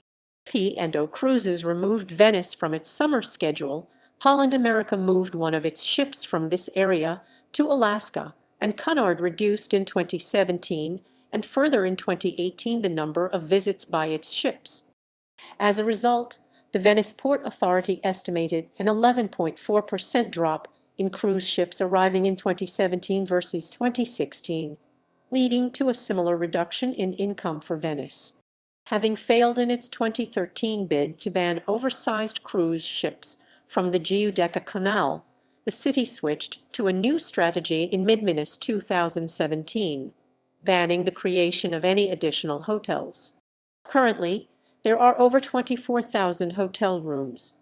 P&O Cruises removed Venice from its summer schedule. Holland America moved one of its ships from this area to Alaska, and Cunard reduced in 2017 and further in 2018 the number of visits by its ships. As a result, the Venice Port Authority estimated an 11.4% drop in cruise ships arriving in 2017 versus 2016, leading to a similar reduction in income for Venice. Having failed in its 2013 bid to ban oversized cruise ships from the Giudecca Canal, the city switched to a new strategy in mid-Venice 2017, banning the creation of any additional hotels. Currently, there are over 24,000 hotel rooms.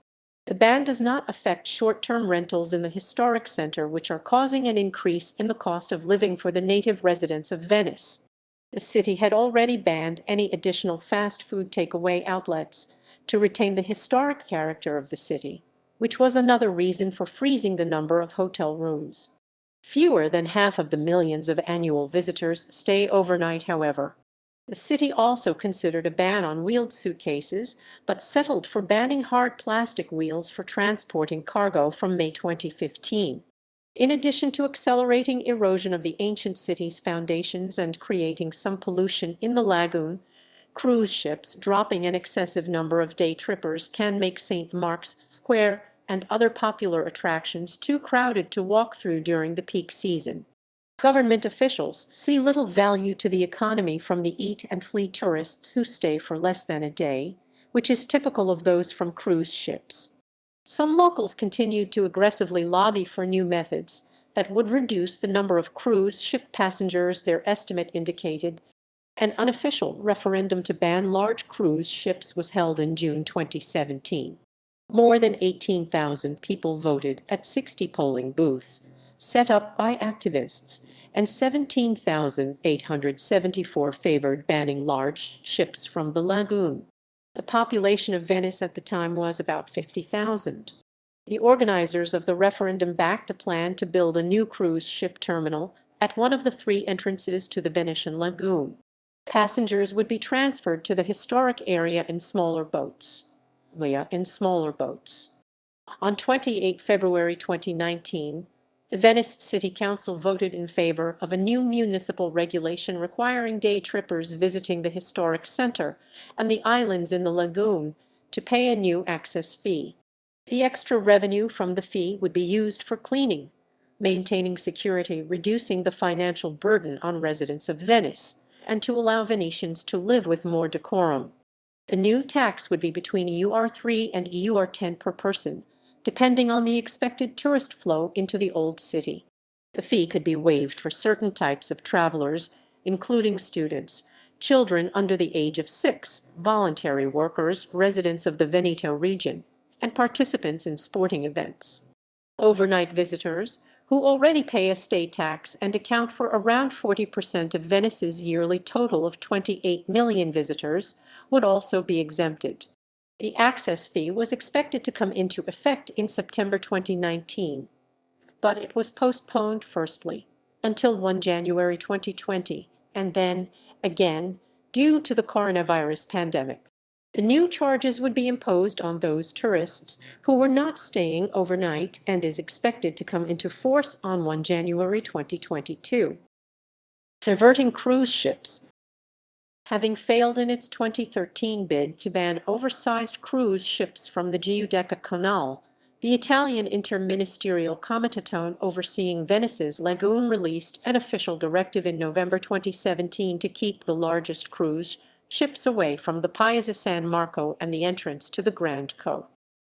The ban does not affect short-term rentals in the historic center, which are causing an increase in the cost of living for the native residents of Venice. The city had already banned any additional fast food takeaway outlets to retain the historic character of the city, which was another reason for freezing the number of hotel rooms. Fewer than half of the millions of annual visitors stay overnight, however. The city also considered a ban on wheeled suitcases, but settled for banning hard plastic wheels for transporting cargo from May 2015. In addition to accelerating erosion of the ancient city's foundations and creating some pollution in the lagoon, cruise ships dropping an excessive number of day trippers can make St. Mark's Square and other popular attractions too crowded to walk through during the peak season. Government officials see little value to the economy from the eat and flee tourists who stay for less than a day, which is typical of those from cruise ships. Some locals continued to aggressively lobby for new methods that would reduce the number of cruise ship passengers. Their estimate indicated an unofficial referendum to ban large cruise ships was held in June 2017. More than 18,000 people voted at 60 polling booths set up by activists, and 17,874 favored banning large ships from the lagoon. The population of Venice at the time was about 50,000. The organizers of the referendum backed a plan to build a new cruise ship terminal at one of the three entrances to the Venetian Lagoon. Passengers would be transferred to the historic area in smaller boats. On 28 February 2019, the Venice City Council voted in favor of a new municipal regulation requiring day trippers visiting the historic center and the islands in the lagoon to pay a new access fee. The extra revenue from the fee would be used for cleaning, maintaining security, reducing the financial burden on residents of Venice, and to allow Venetians to live with more decorum. The new tax would be between EUR3 and EUR10 per person, depending on the expected tourist flow into the old city. The fee could be waived for certain types of travelers, including students, children under the age of 6, voluntary workers, residents of the Veneto region, and participants in sporting events. Overnight visitors, who already pay a stay tax and account for around 40% of Venice's yearly total of 28 million visitors, would also be exempted. The access fee was expected to come into effect in September 2019, but it was postponed firstly until 1 January 2020, and then, again, due to the coronavirus pandemic. The new charges would be imposed on those tourists who were not staying overnight and is expected to come into force on 1 January 2022. Diverting cruise ships. Having failed in its 2013 bid to ban oversized cruise ships from the Giudecca Canal, the Italian Interministerial Comitato overseeing Venice's lagoon released an official directive in November 2017 to keep the largest cruise ships away from the Piazza San Marco and the entrance to the Grand Co.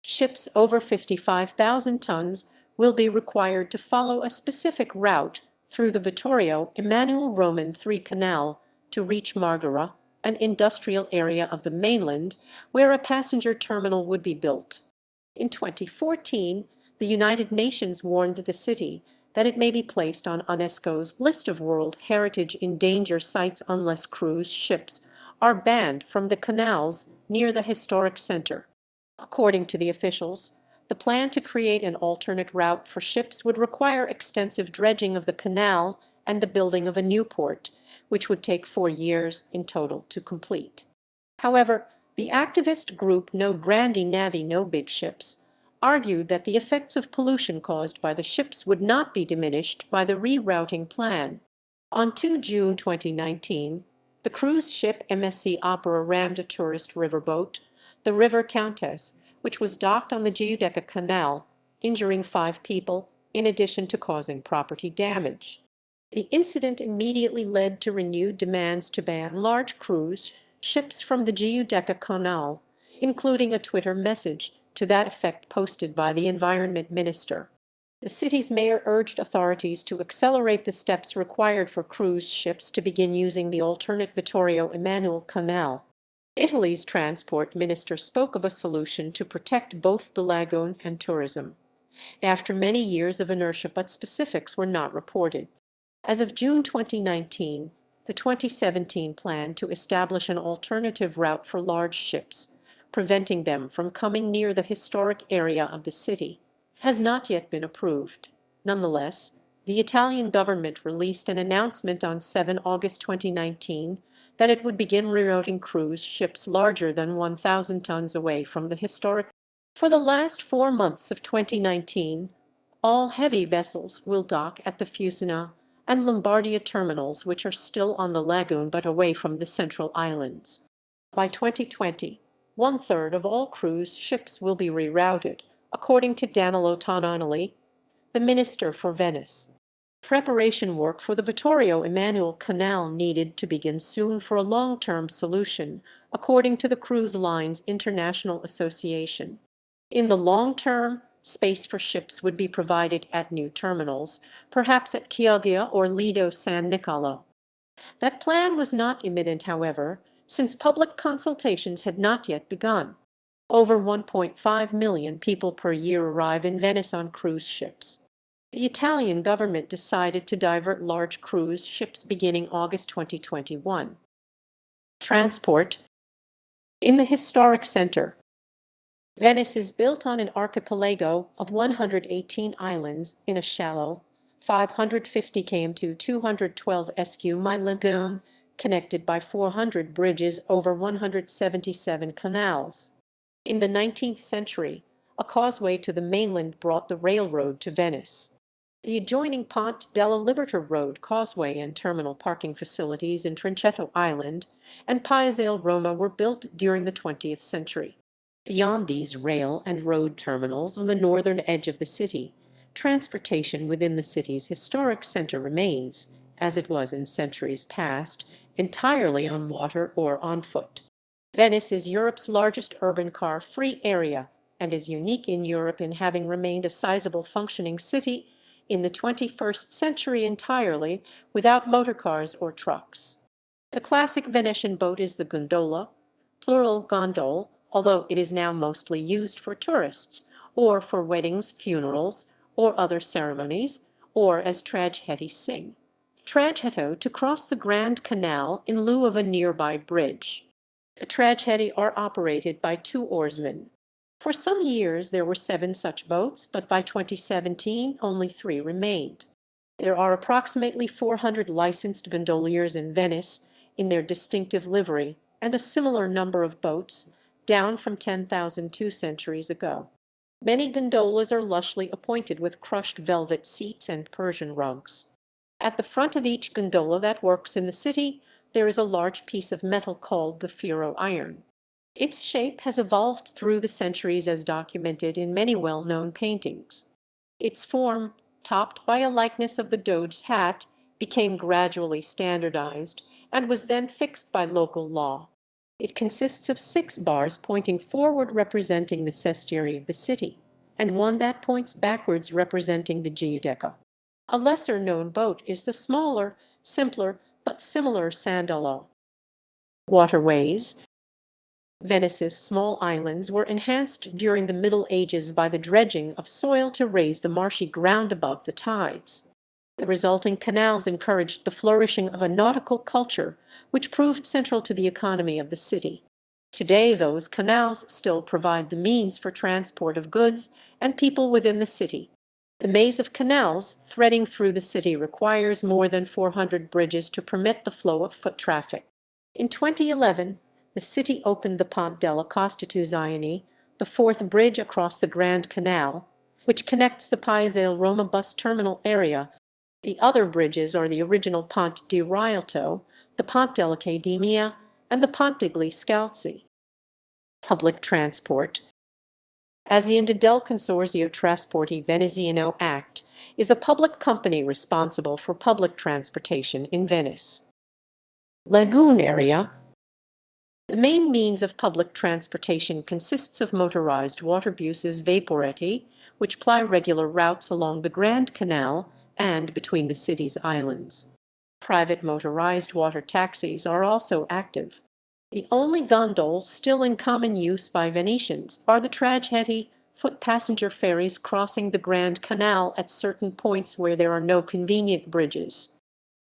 Ships over 55,000 tons will be required to follow a specific route through the Vittorio Emanuele Roman III Canal to reach Marghera, an industrial area of the mainland where a passenger terminal would be built. In 2014, the United Nations warned the city that it may be placed on UNESCO's list of World Heritage in Danger Sites unless cruise ships are banned from the canals near the historic center. According to the officials, the plan to create an alternate route for ships would require extensive dredging of the canal and the building of a new port, which would take 4 years in total to complete. However, the activist group No Grandi Navi No Big Ships argued that the effects of pollution caused by the ships would not be diminished by the rerouting plan. On 2 June 2019, the cruise ship MSC Opera rammed a tourist riverboat, the River Countess, which was docked on the Giudecca Canal, injuring 5 people, in addition to causing property damage. The incident immediately led to renewed demands to ban large cruise ships from the Giudecca Canal, including a Twitter message to that effect posted by the Environment Minister. The city's mayor urged authorities to accelerate the steps required for cruise ships to begin using the alternate Vittorio Emanuele Canal. Italy's transport minister spoke of a solution to protect both the lagoon and tourism, after many years of inertia, but specifics were not reported. As of June 2019, the 2017 plan to establish an alternative route for large ships, preventing them from coming near the historic area of the city, has not yet been approved. Nonetheless, the Italian government released an announcement on 7 August 2019 that it would begin rerouting cruise ships larger than 1,000 tons away from the historic. For the last 4 months of 2019, all heavy vessels will dock at the Fusina and Lombardia terminals, which are still on the lagoon but away from the central islands. By 2020, 1/3 of all cruise ships will be rerouted, according to Danilo Tonanelli, the Minister for Venice. Preparation work for the Vittorio Emanuele Canal needed to begin soon for a long-term solution, according to the Cruise Lines International Association. In the long term, space for ships would be provided at new terminals, perhaps at Chioggia or Lido San Nicolo. That plan was not imminent, however, since public consultations had not yet begun. Over 1.5 million people per year arrive in Venice on cruise ships. The Italian government decided to divert large cruise ships beginning August 2021. Transport. In the historic center, Venice is built on an archipelago of 118 islands in a shallow, 550 km to 212 sq mi lagoon connected by 400 bridges over 177 canals. In the 19th century, a causeway to the mainland brought the railroad to Venice. The adjoining Ponte della Libertà Road causeway and terminal parking facilities in Trecento Island and Piave Roma were built during the 20th century. Beyond these rail and road terminals on the northern edge of the city, transportation within the city's historic center remains, as it was in centuries past, entirely on water or on foot. Venice is Europe's largest urban car-free area and is unique in Europe in having remained a sizable functioning city in the 21st century entirely without motorcars or trucks. The classic Venetian boat is the gondola, plural gondole, although it is now mostly used for tourists, or for weddings, funerals, or other ceremonies, or as traghettis sing. Traghetto to cross the Grand Canal in lieu of a nearby bridge. The traghetti are operated by 2 oarsmen. For some years there were 7 such boats, but by 2017 only 3 remained. There are approximately 400 licensed gondoliers in Venice in their distinctive livery, and a similar number of boats, down from 10,000 2 centuries ago. Many gondolas are lushly appointed with crushed velvet seats and Persian rugs. At the front of each gondola that works in the city, there is a large piece of metal called the ferro iron. Its shape has evolved through the centuries as documented in many well-known paintings. Its form, topped by a likeness of the Doge's hat, became gradually standardized and was then fixed by local law. It consists of 6 bars pointing forward representing the sestieri of the city, and one that points backwards representing the giudecca. A lesser-known boat is the smaller, simpler, but similar sandalo. Waterways. Venice's small islands were enhanced during the Middle Ages by the dredging of soil to raise the marshy ground above the tides. The resulting canals encouraged the flourishing of a nautical culture, which proved central to the economy of the city. Today, those canals still provide the means for transport of goods and people within the city. The maze of canals threading through the city requires more than 400 bridges to permit the flow of foot traffic. In 2011, the city opened the Ponte della Costituzione, the 4th bridge across the Grand Canal, which connects the Piave Roma bus terminal area. The other bridges are the original Ponte di Rialto, the Ponte dell'Accademia, and the Ponte degli Scalzi. Public transport. Azienda del Consorzio Trasporti Veneziano Act is a public company responsible for public transportation in Venice. Lagoon area. The main means of public transportation consists of motorized waterbuses vaporetti, which ply regular routes along the Grand Canal and between the city's islands. Private motorized water taxis are also active. The only gondolas still in common use by Venetians are the traghetti, foot passenger ferries crossing the Grand Canal at certain points where there are no convenient bridges.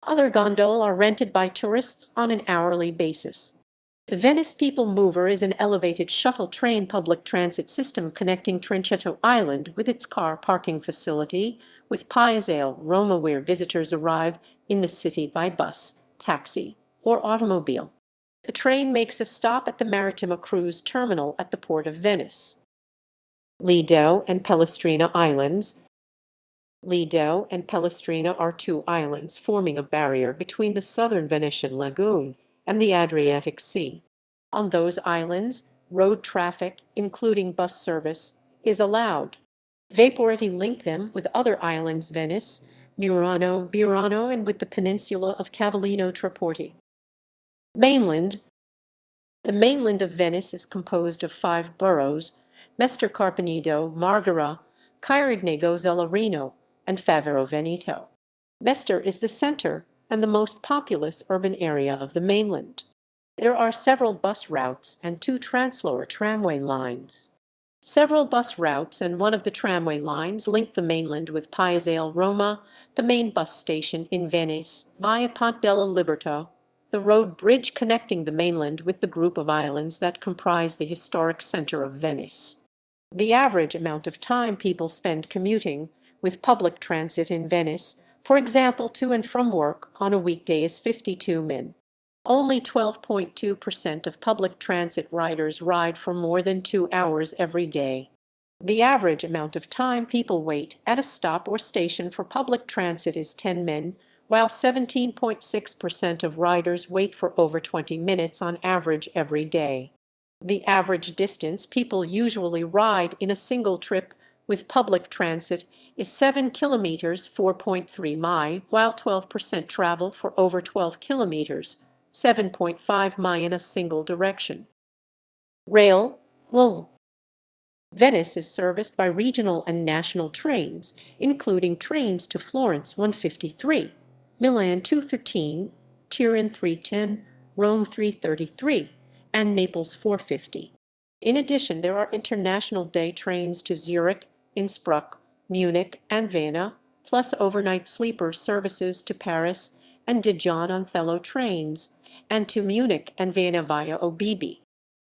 Other gondolas are rented by tourists on an hourly basis. The Venice People Mover is an elevated shuttle train public transit system connecting Trecento Island with its car parking facility with Piave Roma, where visitors arrive in the city by bus, taxi, or automobile. The train makes a stop at the Marittima cruise terminal at the port of Venice. Lido and Pellestrina Islands. Lido and Pellestrina are 2 islands forming a barrier between the southern Venetian Lagoon and the Adriatic Sea. On those islands, road traffic, including bus service, is allowed. Vaporetti link them with other islands Venice, Murano, Burano, and with the peninsula of Cavallino Treporti. Mainland. The mainland of Venice is composed of 5 boroughs: Mestre Carpenedo, Margara, Cairignego Zellarino, and Favero Veneto. Mestre is the center and the most populous urban area of the mainland. There are several bus routes and 2 Translohr tramway lines. Several bus routes and one of the tramway lines link the mainland with Piave Roma, the main bus station in Venice, via Ponte della Libertà, the road bridge connecting the mainland with the group of islands that comprise the historic center of Venice. The average amount of time people spend commuting with public transit in Venice, for example to and from work, on a weekday is 52 min. Only 12.2% of public transit riders ride for more than 2 hours every day. The average amount of time people wait at a stop or station for public transit is 10 min, while 17.6% of riders wait for over 20 minutes on average every day. The average distance people usually ride in a single trip with public transit is 7 kilometers, 4.3 mi, while 12% travel for over 12 kilometers, 7.5 mi in a single direction. Rail. Venice is serviced by regional and national trains, including trains to Florence 153, Milan 213, Turin 310, Rome 333, and Naples 450. In addition, there are international day trains to Zurich, Innsbruck, Munich, and Vienna, plus overnight sleeper services to Paris and Dijon on Thello trains, and to Munich and Vienna via OBB.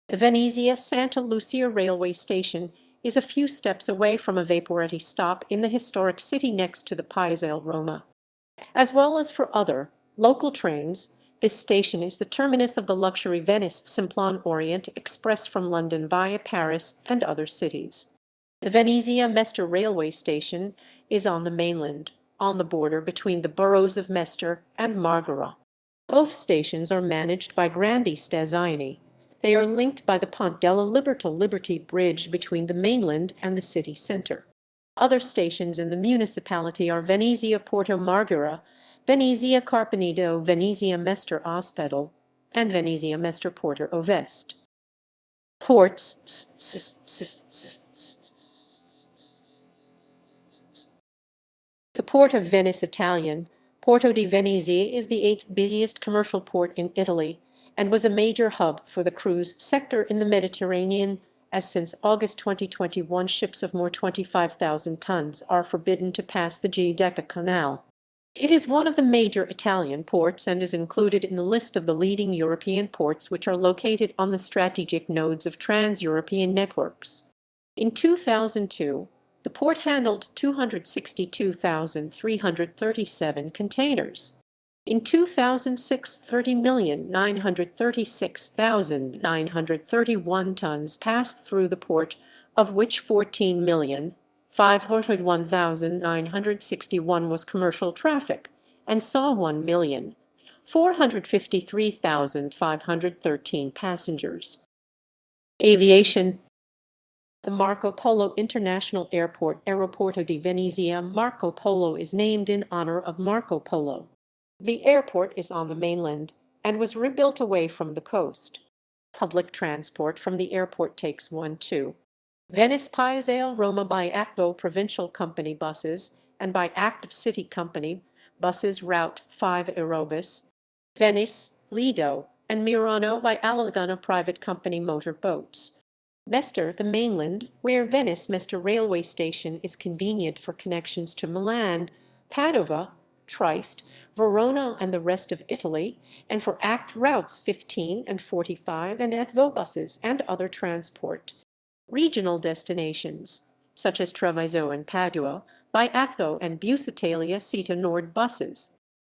The Venezia Santa Lucia railway station is a few steps away from a Vaporetti stop in the historic city next to the Piave Roma. As well as for other local trains, this station is the terminus of the luxury Venice Simplon Orient Express from London via Paris and other cities. The Venezia Mestre railway station is on the mainland, on the border between the boroughs of Mestre and Marghera. Both stations are managed by Grandi Stazioni. They are linked by the Ponte della Liberty Bridge between the mainland and the city center. Other stations in the municipality are Venezia Porto Marghera, Venezia Carpenedo, Venezia Mestre Ospedale, and Venezia Mestre Porto Ovest. Ports. The Port of Venice Italian, Porto di Venezia, is the 8th busiest commercial port in Italy and was a major hub for the cruise sector in the Mediterranean, as since August 2021 ships of more 25,000 tons are forbidden to pass the Giudecca Canal. It is one of the major Italian ports and is included in the list of the leading European ports which are located on the strategic nodes of trans-European networks. In 2002, the port handled 262,337 containers. In 2006, 30,936,931 tons passed through the port, of which 14,501,961 was commercial traffic, and saw 1,453,513 passengers. Aviation. The Marco Polo International Airport, Aeroporto di Venezia Marco Polo, is named in honor of Marco Polo. The airport is on the mainland and was rebuilt away from the coast. Public transport from the airport takes 1-2 Venice Piave Roma by Acvo Provincial Company buses and by Active City Company buses route 5 Aerobus, Venice, Lido, and Murano by Alaguna Private Company motor boats. Mestre, the mainland, where Venice Mestre railway station is convenient for connections to Milan, Padova, Trieste, Verona and the rest of Italy, and for ACT routes 15 and 45 and Etvo buses and other transport. Regional destinations, such as Treviso and Padua, by Acvo and Busitalia Sita Nord buses.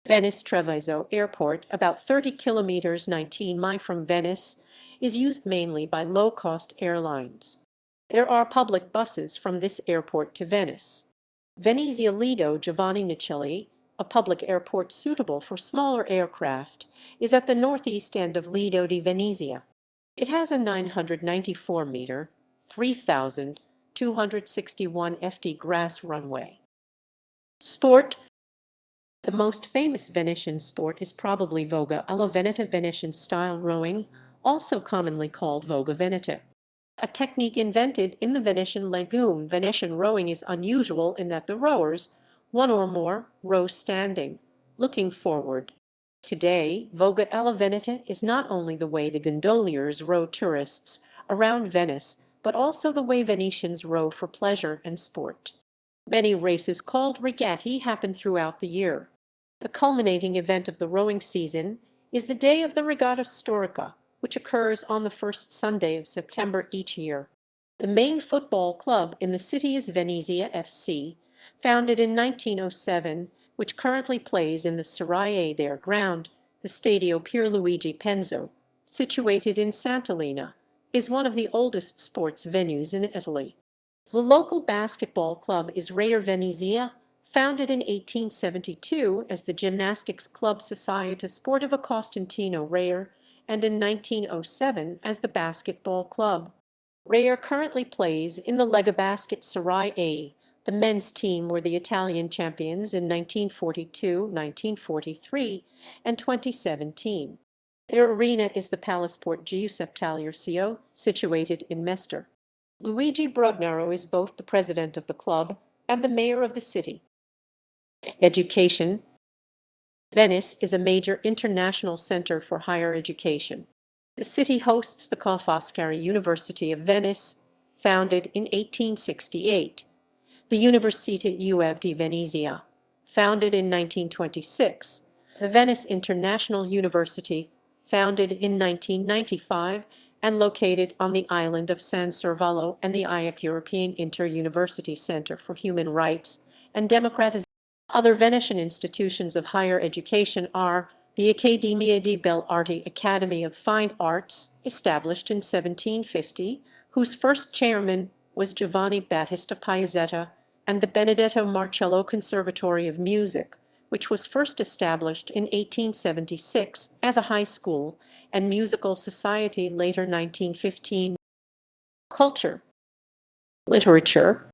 Venice Treviso Airport, about 30 kilometers 19 mi from Venice, is used mainly by low-cost airlines. There are public buses from this airport to Venice. Venezia Lido Giovanni Nicelli, a public airport suitable for smaller aircraft, is at the northeast end of Lido di Venezia. It has a 994-meter, 3,261 ft grass runway. Sport. The most famous Venetian sport is probably Voga alla Veneta Venetian-style rowing, also commonly called Voga Veneta. A technique invented in the Venetian Lagoon. Venetian rowing is unusual in that the rowers, one or more, row standing, looking forward. Today, Voga alla Veneta is not only the way the gondoliers row tourists around Venice, but also the way Venetians row for pleasure and sport. Many races called regatti happen throughout the year. The culminating event of the rowing season is the day of the Regatta Storica, which occurs on the first Sunday of September each year. The main football club in the city is Venezia FC, founded in 1907, which currently plays in the Serie A their ground, The Stadio Pierluigi Penzo, situated in Sant'Elena, is one of the oldest sports venues in Italy. The local basketball club is Reyer Venezia, founded in 1872 as the Gymnastics Club Società Sportiva Costantino Reyer, and in 1907 as the Basketball Club. Reyer currently plays in the Lega Basket Serie A. The men's team were the Italian champions in 1942, 1943, and 2017. Their arena is the Palasport Giuseppe Taliercio, situated in Mestre. Luigi Brugnaro is both the president of the club and the mayor of the city. Education. Venice is a major international center for higher education. The city hosts the Ca' Foscari University of Venice, founded in 1868, the Università di Venezia, founded in 1926, the Venice International University, founded in 1995, and located on the island of San Servallo, and the IAC European Inter-University Center for Human Rights and Democratization. Other Venetian institutions of higher education are the Accademia di Belle Arti, Academy of Fine Arts, established in 1750, whose first chairman was Giovanni Battista Piazzetta, and the Benedetto Marcello Conservatory of Music, which was first established in 1876 as a high school and musical society, later 1915. Culture. Literature.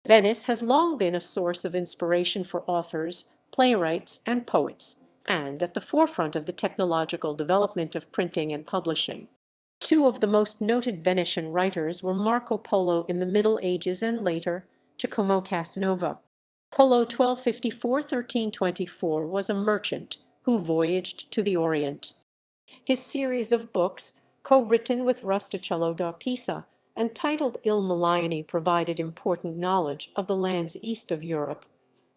Venice has long been a source of inspiration for authors, playwrights, and poets, and at the forefront of the technological development of printing and publishing. Two of the most noted Venetian writers were Marco Polo in the Middle Ages and later Giacomo Casanova. Polo 1254–1324 was a merchant who voyaged to the Orient. His series of books, co-written with Rustichello da Pisa and titled Il Milione, provided important knowledge of the lands east of Europe,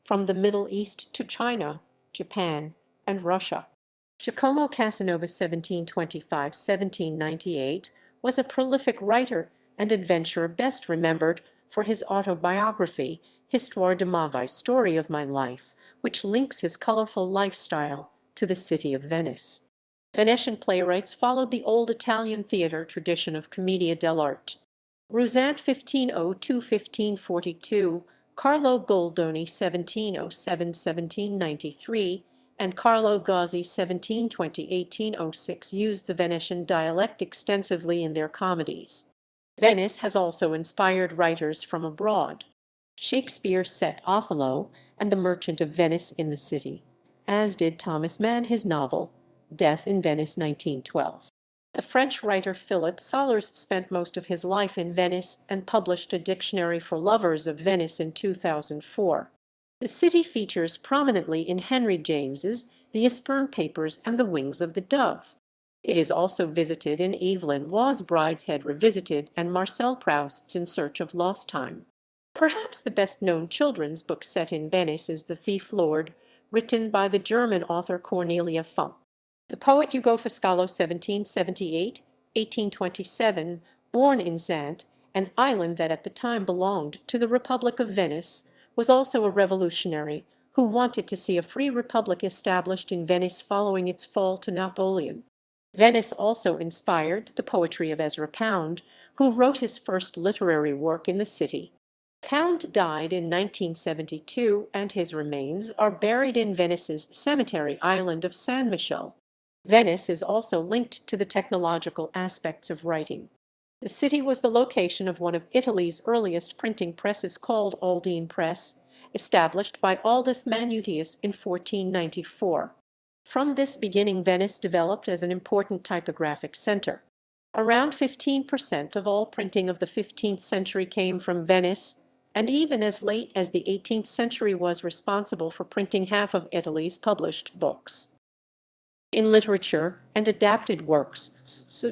from the Middle East to China, Japan, and Russia. Giacomo Casanova (1725–1798) was a prolific writer and adventurer, best remembered for his autobiography, Histoire de ma vie, Story of My Life, which links his colorful lifestyle to the city of Venice. Venetian playwrights followed the old Italian theatre tradition of commedia dell'arte. Rousant (1502–1542), Carlo Goldoni (1707–1793), and Carlo Gozzi (1720–1806) used the Venetian dialect extensively in their comedies. Venice has also inspired writers from abroad. Shakespeare set Othello and the Merchant of Venice in the city, as did Thomas Mann his novel, Death in Venice, 1912. The French writer Philippe Sollers spent most of his life in Venice and published a dictionary for lovers of Venice in 2004. The city features prominently in Henry James's The Eastbourne Papers and The Wings of the Dove. It is also visited in Evelyn Waugh's Brideshead Revisited and Marcel Proust's In Search of Lost Time. Perhaps the best-known children's book set in Venice is The Thief Lord, written by the German author Cornelia Funke. The poet Ugo Foscolo (1778–1827), born in Zante, an island that at the time belonged to the Republic of Venice, was also a revolutionary who wanted to see a free republic established in Venice following its fall to Napoleon. Venice also inspired the poetry of Ezra Pound, who wrote his first literary work in the city. Pound died in 1972, and his remains are buried in Venice's cemetery island of San Michele. Venice is also linked to the technological aspects of writing. The city was the location of one of Italy's earliest printing presses, called Aldine Press, established by Aldus Manutius in 1494. From this beginning, Venice developed as an important typographic center. Around 15% of all printing of the 15th century came from Venice, and even as late as the 18th century was responsible for printing half of Italy's published books. In literature and adapted works,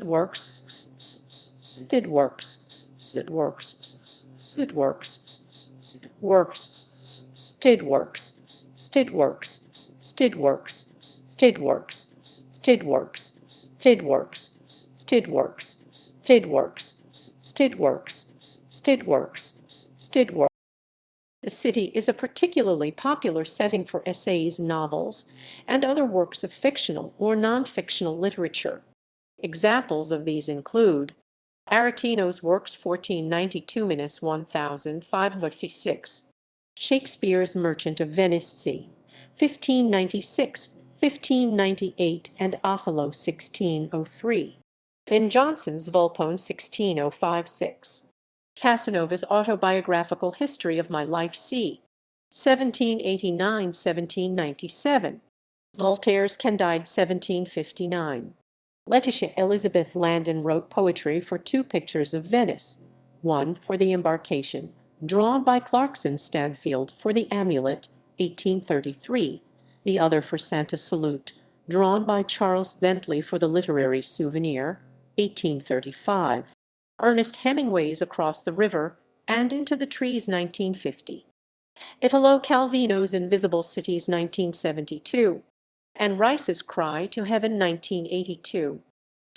The city is a particularly popular setting for essays, novels, and other works of fictional or non-fictional literature. Examples of these include Aretino's works 1492–1556, Shakespeare's Merchant of Venice 1596, 1598, and Othello 1603, Ben Jonson's Volpone 16056, Casanova's Autobiographical History of My Life c. 1789–1797, Voltaire's Candide 1759. Laetitia Elizabeth Landon wrote poetry for two pictures of Venice, one for The Embarkation, drawn by Clarkson Stanfield for The Amulet, 1833, the other for Santa Salute, drawn by Charles Bentley for The Literary Souvenir, 1835, Ernest Hemingway's Across the River and Into the Trees, 1950, Italo Calvino's Invisible Cities, 1972, and Rice's Cry to Heaven, 1982.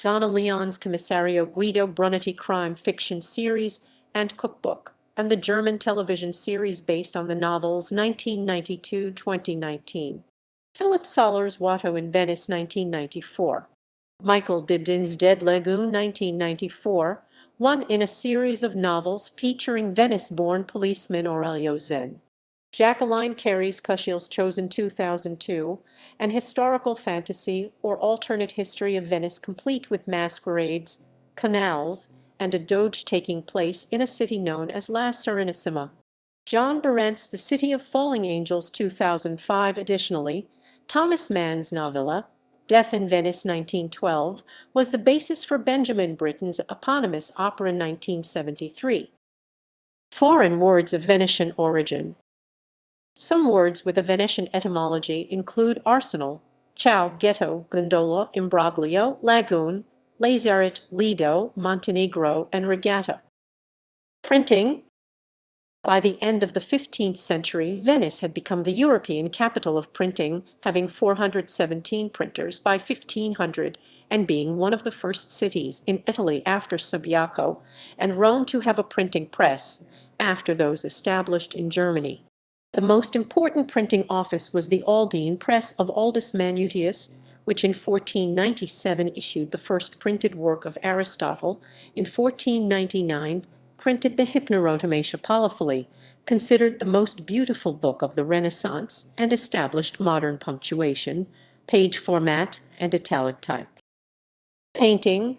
Donna Leon's Commissario Guido Brunetti crime fiction series and cookbook, and the German television series based on the novels 1992–2019. Philip Sollers' Watteau in Venice, 1994. Michael Dibdin's Dead Lagoon, 1994, one in a series of novels featuring Venice-born policeman Aurelio Zen. Jacqueline Carey's Cushiel's Chosen, 2002, an historical fantasy or alternate history of Venice complete with masquerades, canals, and a doge taking place in a city known as La Serenissima. John Berendt's The City of Falling Angels, 2005. Additionally, Thomas Mann's novella, Death in Venice, 1912, was the basis for Benjamin Britten's eponymous opera, 1973. Foreign words of Venetian origin. Some words with a Venetian etymology include arsenal, ciao, ghetto, gondola, imbroglio, lagoon, lazaret, lido, Montenegro, and regatta. Printing. By the end of the 15th century, Venice had become the European capital of printing, having 417 printers by 1500, and being one of the first cities in Italy after Subiaco, and Rome to have a printing press, after those established in Germany. The most important printing office was the Aldine Press of Aldus Manutius, which in 1497 issued the first printed work of Aristotle, in 1499 printed the Hypnerotomatia Polyphily, considered the most beautiful book of the Renaissance, and established modern punctuation, page format, and italic type. Painting.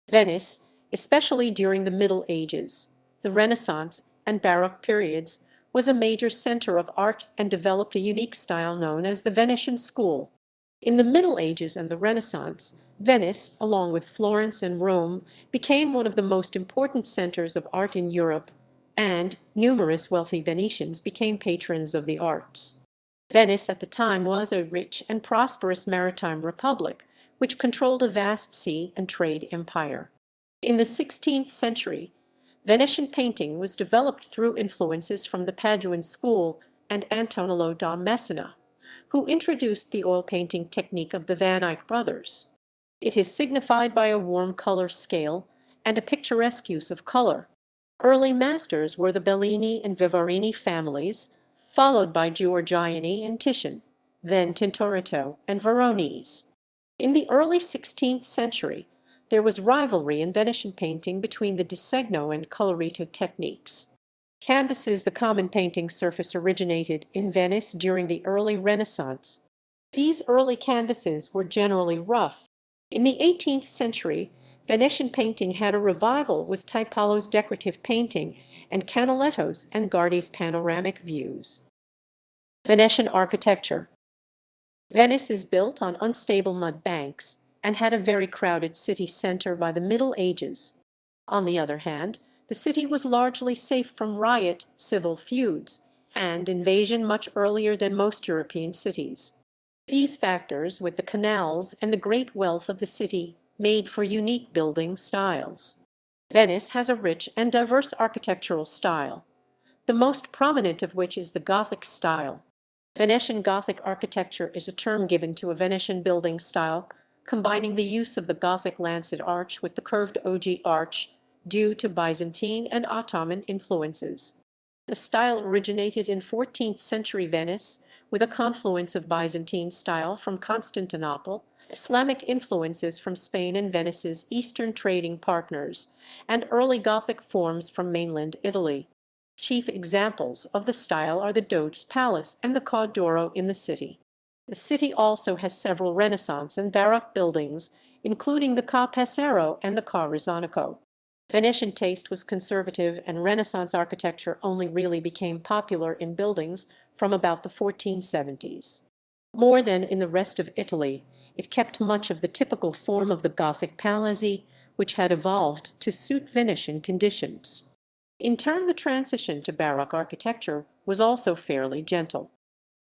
Venice, especially during the Middle Ages, the Renaissance, and Baroque periods, was a major center of art and developed a unique style known as the Venetian School. In the Middle Ages and the Renaissance, Venice, along with Florence and Rome, became one of the most important centers of art in Europe, and numerous wealthy Venetians became patrons of the arts. Venice at the time was a rich and prosperous maritime republic, which controlled a vast sea and trade empire. In the 16th century, Venetian painting was developed through influences from the Paduan School and Antonello da Messina, who introduced the oil painting technique of the Van Eyck brothers. It is signified by a warm color scale and a picturesque use of color. Early masters were the Bellini and Vivarini families, followed by Giorgione and Titian, then Tintoretto and Veronese. In the early 16th century, there was rivalry in Venetian painting between the disegno and colorito techniques. Canvases. The common painting surface originated in Venice during the early Renaissance. These early canvases were generally rough. In the 18th century, Venetian painting had a revival with Tiepolo's decorative painting and Canaletto's and Guardi's panoramic views. Venetian architecture. Venice is built on unstable mud banks and had a very crowded city center by the Middle Ages. On the other hand, the city was largely safe from riot, civil feuds, and invasion much earlier than most European cities. These factors, with the canals and the great wealth of the city, made for unique building styles. Venice has a rich and diverse architectural style, the most prominent of which is the Gothic style. Venetian Gothic architecture is a term given to a Venetian building style, combining the use of the Gothic lancet arch with the curved ogee arch, due to Byzantine and Ottoman influences. The style originated in 14th century Venice, with a confluence of Byzantine style from Constantinople, Islamic influences from Spain and Venice's eastern trading partners, and early Gothic forms from mainland Italy. Chief examples of the style are the Doge's Palace and the Ca' d'Oro in the city. The city also has several Renaissance and Baroque buildings, including the Ca' Pesaro and the Ca' Rosanico. Venetian taste was conservative, and Renaissance architecture only really became popular in buildings from about the 1470s. More than in the rest of Italy, it kept much of the typical form of the Gothic palazzi, which had evolved to suit Venetian conditions. In turn, the transition to Baroque architecture was also fairly gentle.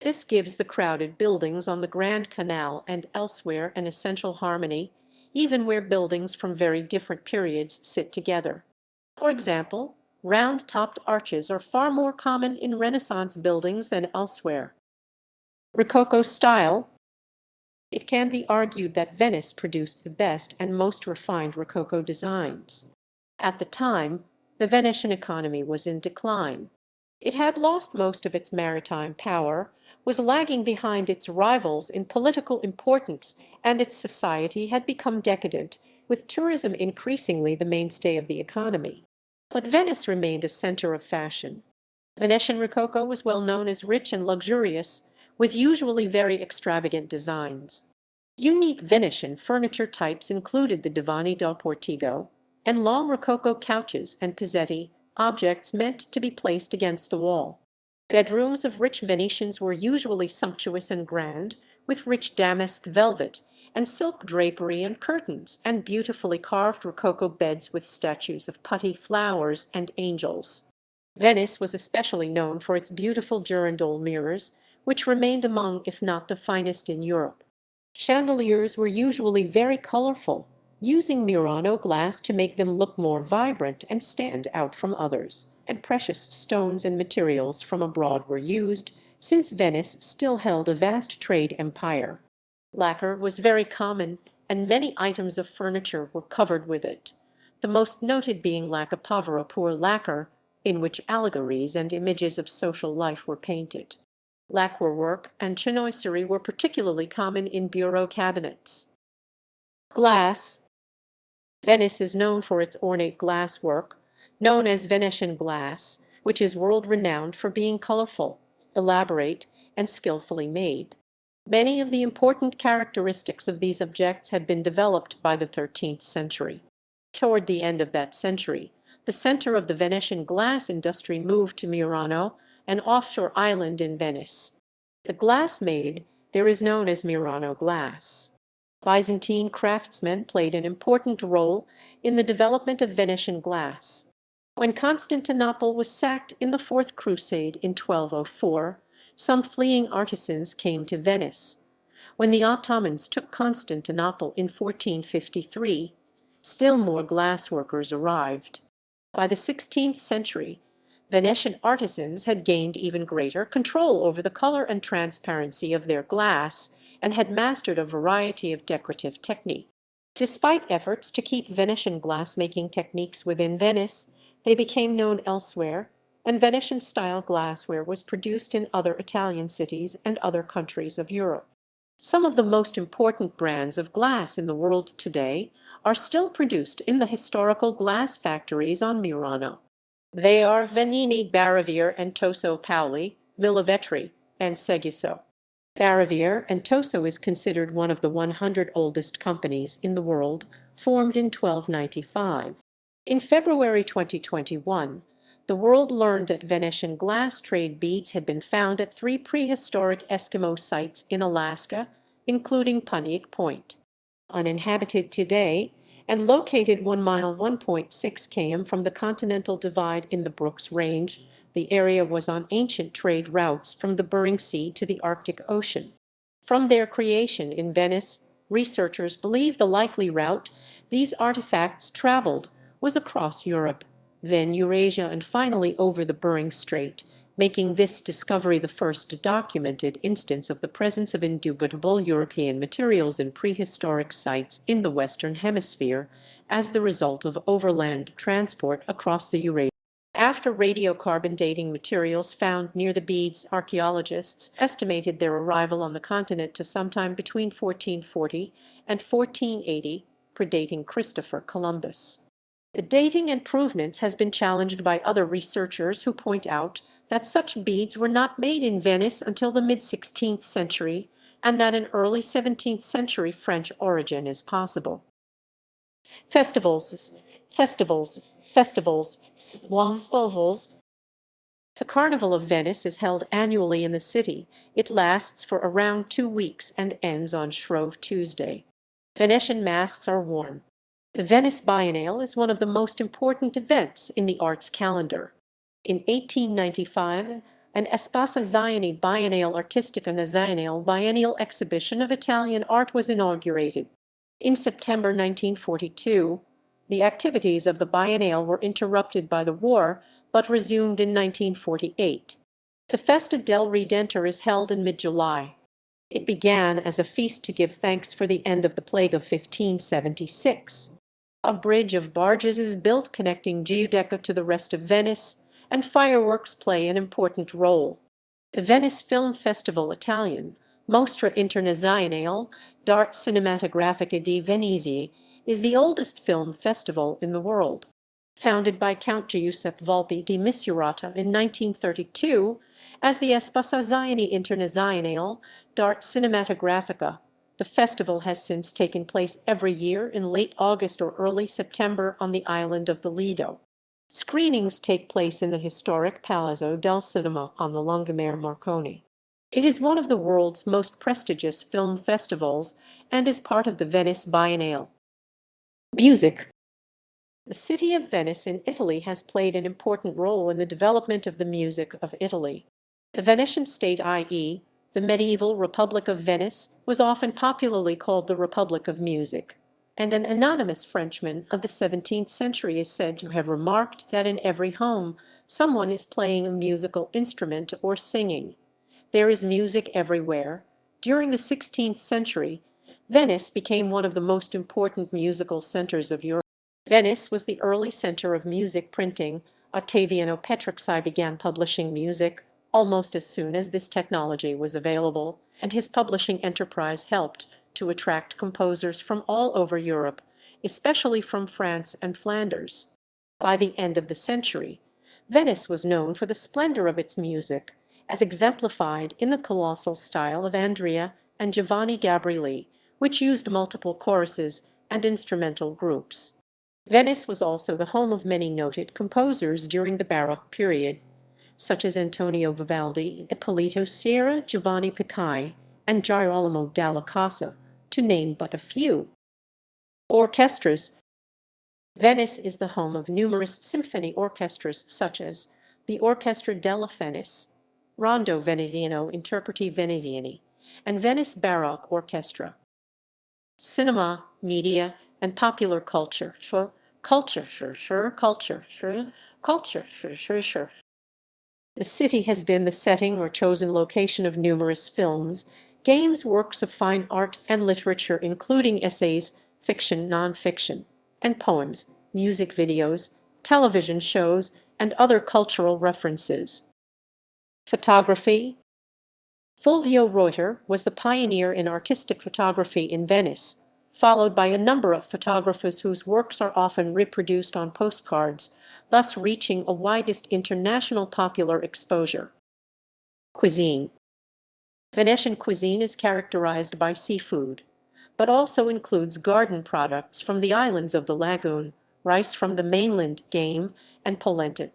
This gives the crowded buildings on the Grand Canal and elsewhere an essential harmony, even where buildings from very different periods sit together. For example, round-topped arches are far more common in Renaissance buildings than elsewhere. Rococo style. It can be argued that Venice produced the best and most refined Rococo designs. At the time, the Venetian economy was in decline. It had lost most of its maritime power, was lagging behind its rivals in political importance, and its society had become decadent, with tourism increasingly the mainstay of the economy. But Venice remained a center of fashion. Venetian Rococo was well known as rich and luxurious, with usually very extravagant designs. Unique Venetian furniture types included the divani del Portigo and long Rococo couches and pizzetti, objects meant to be placed against the wall. Bedrooms of rich Venetians were usually sumptuous and grand, with rich damask velvet and silk drapery and curtains, and beautifully carved Rococo beds with statues of putty flowers and angels. Venice was especially known for its beautiful girandole mirrors, which remained among, if not the finest in Europe. Chandeliers were usually very colorful, using Murano glass to make them look more vibrant and stand out from others, and precious stones and materials from abroad were used, since Venice still held a vast trade empire. Lacquer was very common, and many items of furniture were covered with it, the most noted being lacca povera pour lacquer, in which allegories and images of social life were painted. Lacquer work and chinoiserie were particularly common in bureau cabinets. Glass. Venice is known for its ornate glass work, known as Venetian glass, which is world-renowned for being colorful, elaborate, and skillfully made. Many of the important characteristics of these objects had been developed by the 13th century. Toward the end of that century, the center of the Venetian glass industry moved to Murano, an offshore island in Venice. The glass made there is known as Murano glass. Byzantine craftsmen played an important role in the development of Venetian glass. When Constantinople was sacked in the Fourth Crusade in 1204, some fleeing artisans came to Venice. When the Ottomans took Constantinople in 1453, still more glass workers arrived. By the 16th century, Venetian artisans had gained even greater control over the color and transparency of their glass, and had mastered a variety of decorative technique. Despite efforts to keep Venetian glassmaking techniques within Venice, they became known elsewhere, and Venetian-style glassware was produced in other Italian cities and other countries of Europe. Some of the most important brands of glass in the world today are still produced in the historical glass factories on Murano. They are Venini Barravier and Toso Paoli, Millevetri, and Seguso. Barravier and Toso is considered one of the 100 oldest companies in the world, formed in 1295. In February 2021, the world learned that Venetian glass trade beads had been found at 3 prehistoric Eskimo sites in Alaska, including Puniak Point. Uninhabited today, and located 1 mile (1.6 km) from the Continental Divide in the Brooks Range, the area was on ancient trade routes from the Bering Sea to the Arctic Ocean. From their creation in Venice, researchers believe the likely route these artifacts traveled was across Europe, then Eurasia, and finally over the Bering Strait, making this discovery the first documented instance of the presence of indubitable European materials in prehistoric sites in the Western Hemisphere, as the result of overland transport across the Eurasia. After radiocarbon dating materials found near the beads, archaeologists estimated their arrival on the continent to sometime between 1440 and 1480, predating Christopher Columbus. The dating improvements has been challenged by other researchers who point out that such beads were not made in Venice until the mid-16th century, and that an early 17th century French origin is possible. Festivals. The Carnival of Venice is held annually in the city. It lasts for around 2 weeks and ends on Shrove Tuesday. Venetian masks are worn. The Venice Biennale is one of the most important events in the arts calendar. In 1895, an Espace Biennale Artistica Nazionale biennial exhibition of Italian art was inaugurated. In September 1942, the activities of the Biennale were interrupted by the war, but resumed in 1948. The Festa del Redentore is held in mid-July. It began as a feast to give thanks for the end of the plague of 1576. A bridge of barges is built connecting Giudecca to the rest of Venice, and fireworks play an important role. The Venice Film Festival Italian, Mostra Internazionale d'Arte Cinematografica di Venezia, is the oldest film festival in the world. Founded by Count Giuseppe Volpi di Misurata in 1932 as the Esposizione Internazionale d'Arte Cinematografica, the festival has since taken place every year in late August or early September on the island of the Lido. Screenings take place in the historic Palazzo del Cinema on the Lungomare Marconi. It is one of the world's most prestigious film festivals and is part of the Venice Biennale. Music. The city of Venice in Italy has played an important role in the development of the music of Italy. The Venetian state, i.e., the medieval Republic of Venice, was often popularly called the Republic of Music, and an anonymous Frenchman of the 17th century is said to have remarked that in every home someone is playing a musical instrument or singing. There is music everywhere. During the 16th century, Venice became one of the most important musical centers of Europe. Venice was the early center of music printing. Ottaviano Petrarch began publishing music almost as soon as this technology was available, and his publishing enterprise helped to attract composers from all over Europe, especially from France and Flanders. By the end of the century, Venice was known for the splendor of its music, as exemplified in the colossal style of Andrea and Giovanni Gabrieli, which used multiple choruses and instrumental groups. Venice was also the home of many noted composers during the Baroque period, such as Antonio Vivaldi, Ippolito Ciera, Giovanni Piccai, and Girolamo dalla Casa, to name but a few. Orchestras. Venice is the home of numerous symphony orchestras such as the Orchestra della Fenice, Rondo Veneziano Interpreti Veneziani, and Venice Baroque Orchestra. Cinema, media, and popular culture. The city has been the setting or chosen location of numerous films, games, works of fine art, and literature, including essays, fiction, non-fiction, and poems, music videos, television shows, and other cultural references. Photography. Fulvio Reuter was the pioneer in artistic photography in Venice, followed by a number of photographers whose works are often reproduced on postcards, thus reaching a widest international popular exposure. Cuisine. Venetian cuisine is characterized by seafood, but also includes garden products from the islands of the lagoon, rice from the mainland, game, and polenta.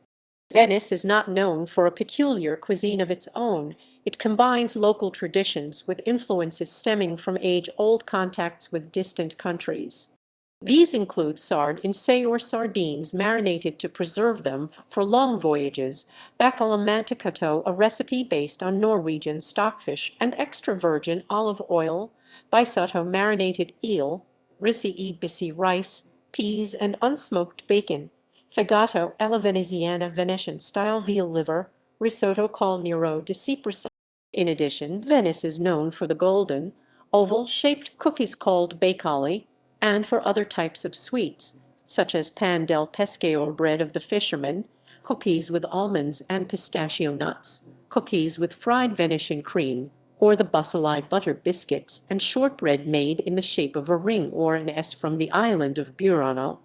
Venice is not known for a peculiar cuisine of its own. It combines local traditions with influences stemming from age-old contacts with distant countries. These include sard-in-say or sardines marinated to preserve them for long voyages, bacala mantecato, a recipe based on Norwegian stockfish and extra virgin olive oil, bisotto marinated eel, risi rice, peas, and unsmoked bacon, fegato alla veneziana Venetian-style veal liver, risotto called Nero di Cyprus. In addition, Venice is known for the golden, oval-shaped cookies called bacali, and for other types of sweets, such as pan del pesce or bread of the fishermen, cookies with almonds and pistachio nuts, cookies with fried Venetian cream, or the Basili butter biscuits and shortbread made in the shape of a ring or an S from the island of Burano.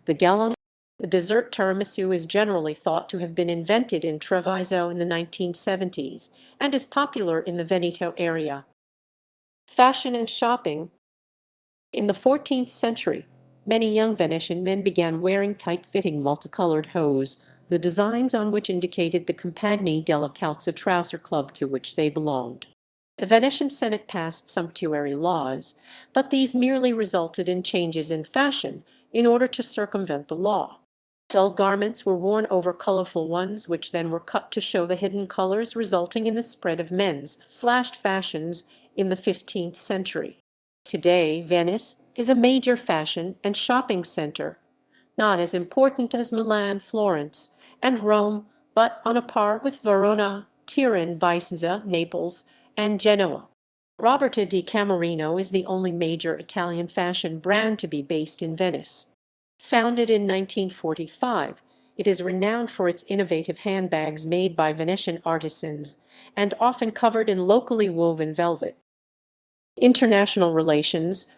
The gallon. The dessert tiramisu is generally thought to have been invented in Treviso in the 1970s and is popular in the Veneto area. Fashion and shopping. In the 14th century, many young Venetian men began wearing tight-fitting multicolored hose, the designs on which indicated the Compagnie della Calza trouser club to which they belonged. The Venetian Senate passed sumptuary laws, but these merely resulted in changes in fashion in order to circumvent the law. Dull garments were worn over colorful ones, which then were cut to show the hidden colors, resulting in the spread of men's slashed fashions in the 15th century. Today, Venice is a major fashion and shopping center, not as important as Milan, Florence, and Rome, but on a par with Verona, Turin, Vicenza, Naples, and Genoa. Roberta di Camerino is the only major Italian fashion brand to be based in Venice. Founded in 1945, it is renowned for its innovative handbags made by Venetian artisans and often covered in locally woven velvet. International relations.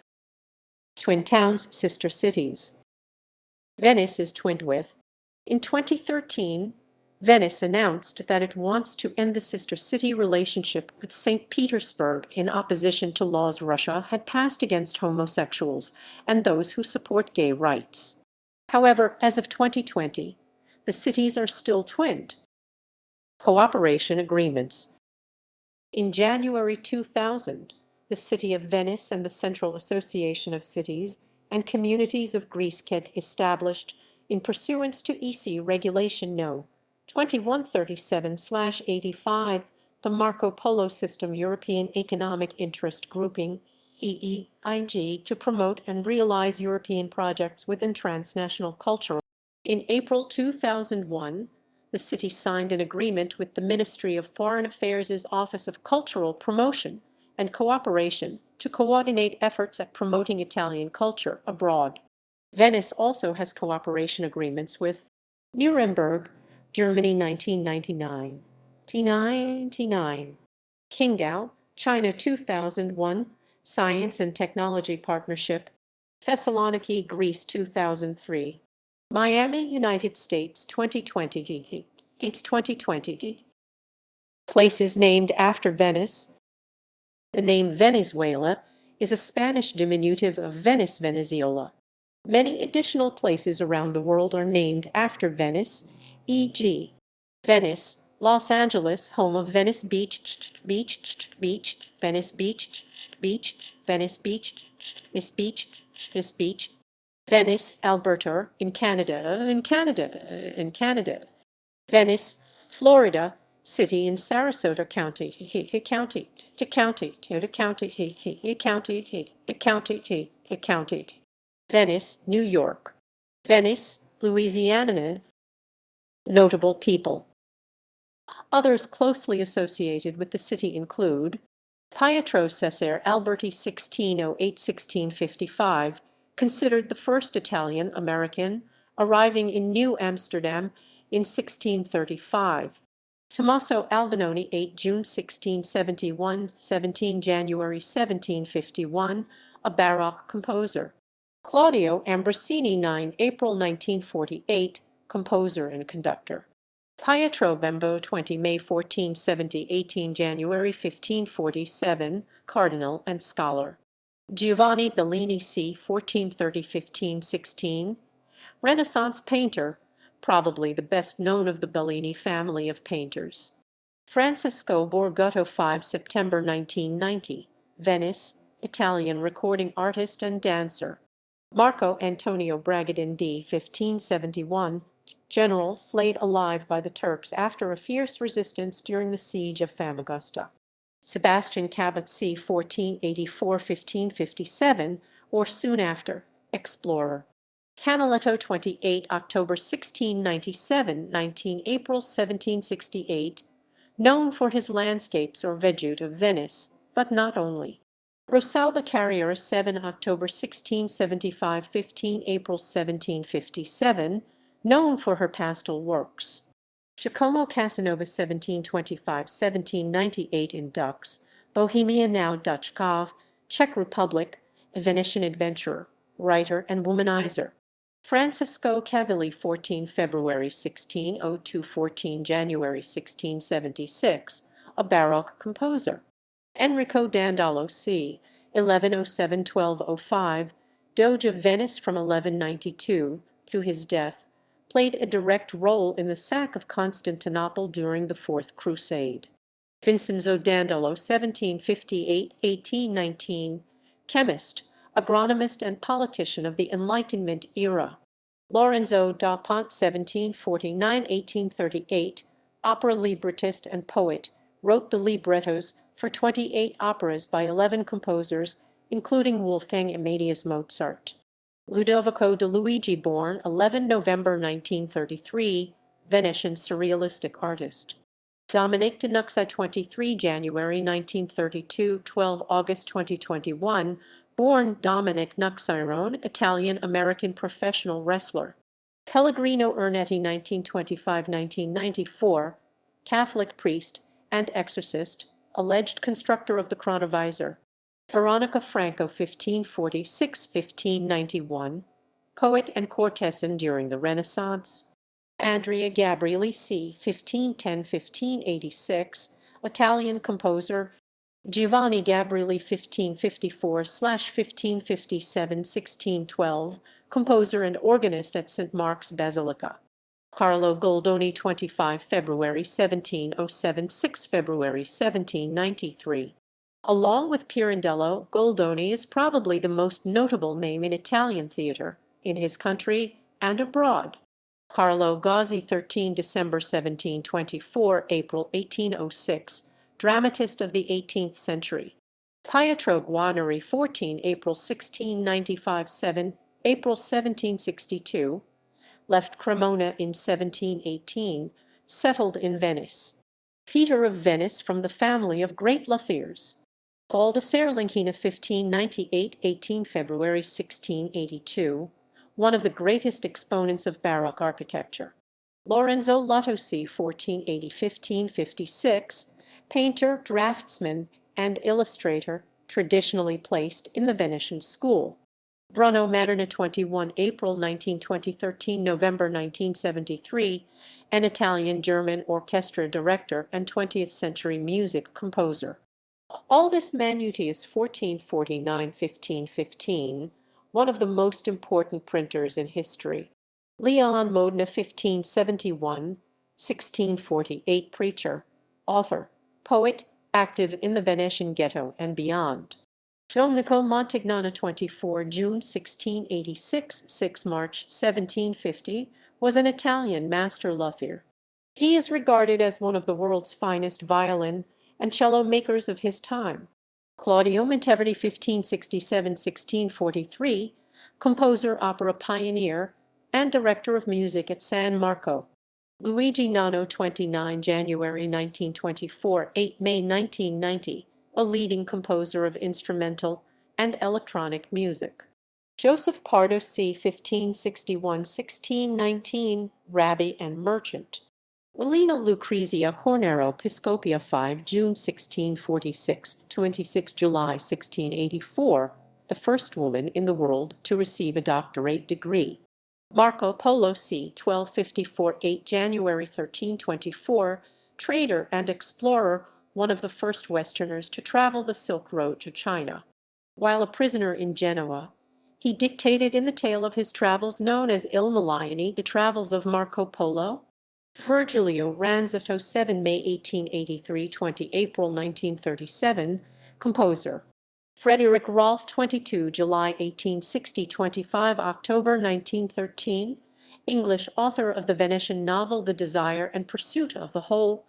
Twin towns, sister cities. Venice is twinned with. In 2013, Venice announced that it wants to end the sister city relationship with St. Petersburg in opposition to laws Russia had passed against homosexuals and those who support gay rights. However, as of 2020, the cities are still twinned. Cooperation agreements. In January 2000, the City of Venice and the Central Association of Cities and Communities of Greece established, in pursuance to EC Regulation No. 2137/85, the Marco Polo System European Economic Interest Grouping EEIG, to promote and realize European projects within transnational cultural. In April 2001, the city signed an agreement with the Ministry of Foreign Affairs' Office of Cultural Promotion and Cooperation to coordinate efforts at promoting Italian culture abroad. Venice also has cooperation agreements with Nuremberg, Germany 1999, T99, Qingdao, China 2001, Science and Technology Partnership, Thessaloniki, Greece 2003, Miami, United States 2020. It's 2020. Places named after Venice. The name Venezuela is a Spanish diminutive of Venice, Venezuela. Many additional places around the world are named after Venice, e.g. Venice, Los Angeles, home of Venice Beach, Venice Beach, Venice Beach, Venice Beach, Venice, Alberta, in Canada, Venice, Florida, city in Sarasota County, Venice, New York, Venice, Louisiana. Notable people. Others closely associated with the city include Pietro Cesare Alberti 1608–1655, considered the first Italian-American, arriving in New Amsterdam in 1635. Tommaso Albinoni 8 June 1671, 17 January 1751, a Baroque composer. Claudio Ambrosini 9 April 1948, composer and conductor. Pietro Bembo 20 May 1470, 18 January 1547, cardinal and scholar. Giovanni Bellini c. 1430–1516, Renaissance painter, probably the best known of the Bellini family of painters. Francesco Borgotto 5 September 1990, Venice, Italian recording artist and dancer. Marco Antonio Bragadin d. 1571, general flayed alive by the Turks after a fierce resistance during the siege of Famagusta. Sebastian Cabot c. 1484–1557, or soon after, explorer. Canaletto 28 October 1697, 19 April 1768, known for his landscapes or vedute of Venice, but not only. Rosalba Carriera 7 October 1675 15 April 1757, known for her pastel works. Giacomo Casanova 1725-1798 in Dux, Bohemia now Dutch Cove, Czech Republic, a Venetian adventurer, writer and womanizer. Francisco Cavalli 14 February 1602 14 January 1676, a Baroque composer. Enrico Dandolo c. 1107–1205, Doge of Venice from 1192 to his death, played a direct role in the sack of Constantinople during the Fourth Crusade. Vincenzo Dandolo 1758–1819, chemist, agronomist and politician of the Enlightenment era. Lorenzo da Ponte 1749–1838, opera librettist and poet, wrote the librettos for 28 operas by 11 composers, including Wolfgang Amadeus Mozart. Ludovico de Luigi, born 11 November 1933, Venetian surrealistic artist. Dominique de Nuxai 23 January 1932 12 August 2021, born Dominic Nuxairone, Italian-American professional wrestler. Pellegrino Ernetti 1925–1994, Catholic priest and exorcist, alleged constructor of the chronovisor. Veronica Franco 1546–1591, poet and courtesan during the Renaissance. Andrea Gabrieli c. 1510–1586, Italian composer. Giovanni Gabrieli 1554–1557–1612, composer and organist at St. Mark's Basilica. Carlo Goldoni 25 February 1707 6 February 1793. Along with Pirandello, Goldoni is probably the most notable name in Italian theatre, in his country and abroad. Carlo Gozzi 13 December 1724 April 1806, dramatist of the 18th century. Pietro Guarneri 14 April 1695 7 April 1762, left Cremona in 1718, settled in Venice. Peter of Venice from the family of great luthiers. Paul de Serlingina 1598–18 February 1682, one of the greatest exponents of Baroque architecture. Lorenzo Lottosi 1480–1556, painter, draftsman, and illustrator, traditionally placed in the Venetian School. Bruno Maderna 21 April 1920 13 November 1973, an Italian-German orchestra director and 20th-century music composer. Aldus Manutius 1449–1515, one of the most important printers in history. Leon Modena 1571–1648, preacher, author, poet, active in the Venetian Ghetto and beyond. Domenico Montagnana 24 June 1686 6 March 1750, was an Italian master luthier. He is regarded as one of the world's finest violin and cello makers of his time. Claudio Monteverdi 1567–1643, composer, opera pioneer, and director of music at San Marco. Luigi Nano 29 January 1924 8 May 1990, a leading composer of instrumental and electronic music. Joseph Pardo c. 1561–1619, rabbi and merchant. Elena Lucrezia Cornero Piscopia 5 June 1646 26 July 1684, the first woman in the world to receive a doctorate degree. Marco Polo c. 1254 8 January 1324, trader and explorer, one of the first Westerners to travel the Silk Road to China. While a prisoner in Genoa, he dictated in the tale of his travels known as Il Milione, The Travels of Marco Polo. Virgilio Ranzetto 7 May 1883 20 April 1937, composer. Frederick Rolfe 22 July 1860 25 October 1913, English author of the Venetian novel The Desire and Pursuit of the Whole.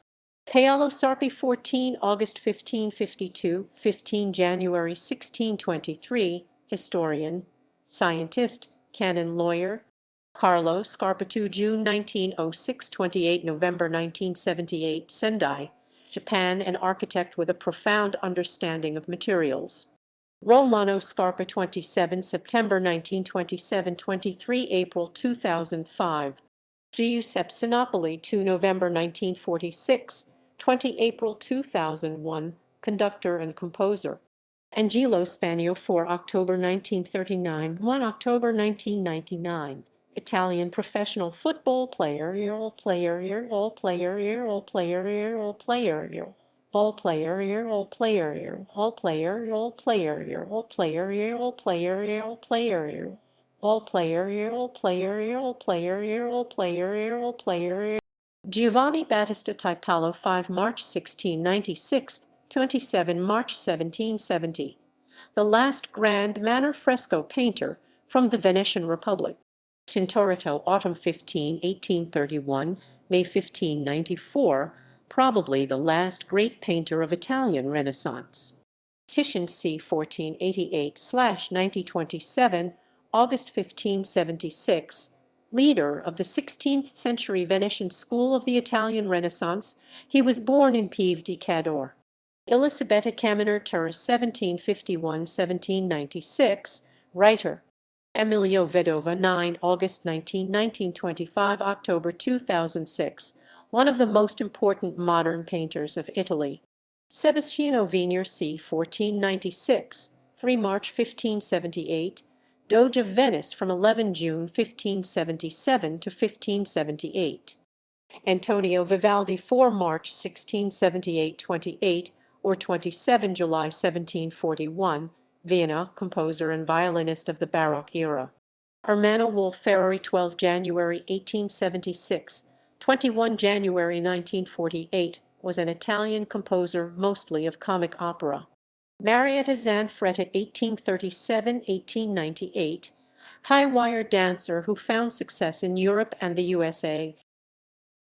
Paolo Sarpi 14 August 1552 15 January 1623, historian, scientist, canon lawyer. Carlo Scarpatu June 1906 28 November 1978, Sendai, Japan, an architect with a profound understanding of materials. Romano Scarpa 27 September 1927 23 April 2005. Giuseppe Sinopoli 2 November 1946 20 April 2001, conductor and composer. Angelo Spanio 4 October 1939 1 October 1999, Italian professional football player, all player, all player, all player, all player, all player, all player, all player, all player, all player, all player, all player, all player, all player, all player, all player, all player. Giovanni Battista Tiepolo 5 March 1696, 27 March 1770. The last grand manner fresco painter from the Venetian Republic. Tintoretto Autumn 15, 1831, May 1594, probably the last great painter of Italian Renaissance. Titian c. 1488/9027, August 1576, leader of the 16th century Venetian School of the Italian Renaissance. He was born in Piave di Cadore. Elisabetta Caminer Turris 1751-1796, writer. Emilio Vedova 9 August 1925 October 2006, one of the most important modern painters of Italy. Sebastiano Venier c. 1496, 3 March 1578, Doge of Venice from 11 June 1577 to 1578. Antonio Vivaldi 4 March 1678 28 or 27 July 1741, Vienna, composer and violinist of the Baroque era. Ermanno Wolf-Ferrari 12 January 1876, 21 January 1948, was an Italian composer mostly of comic opera. Marietta Zanfretta 1837-1898, high-wire dancer who found success in Europe and the USA.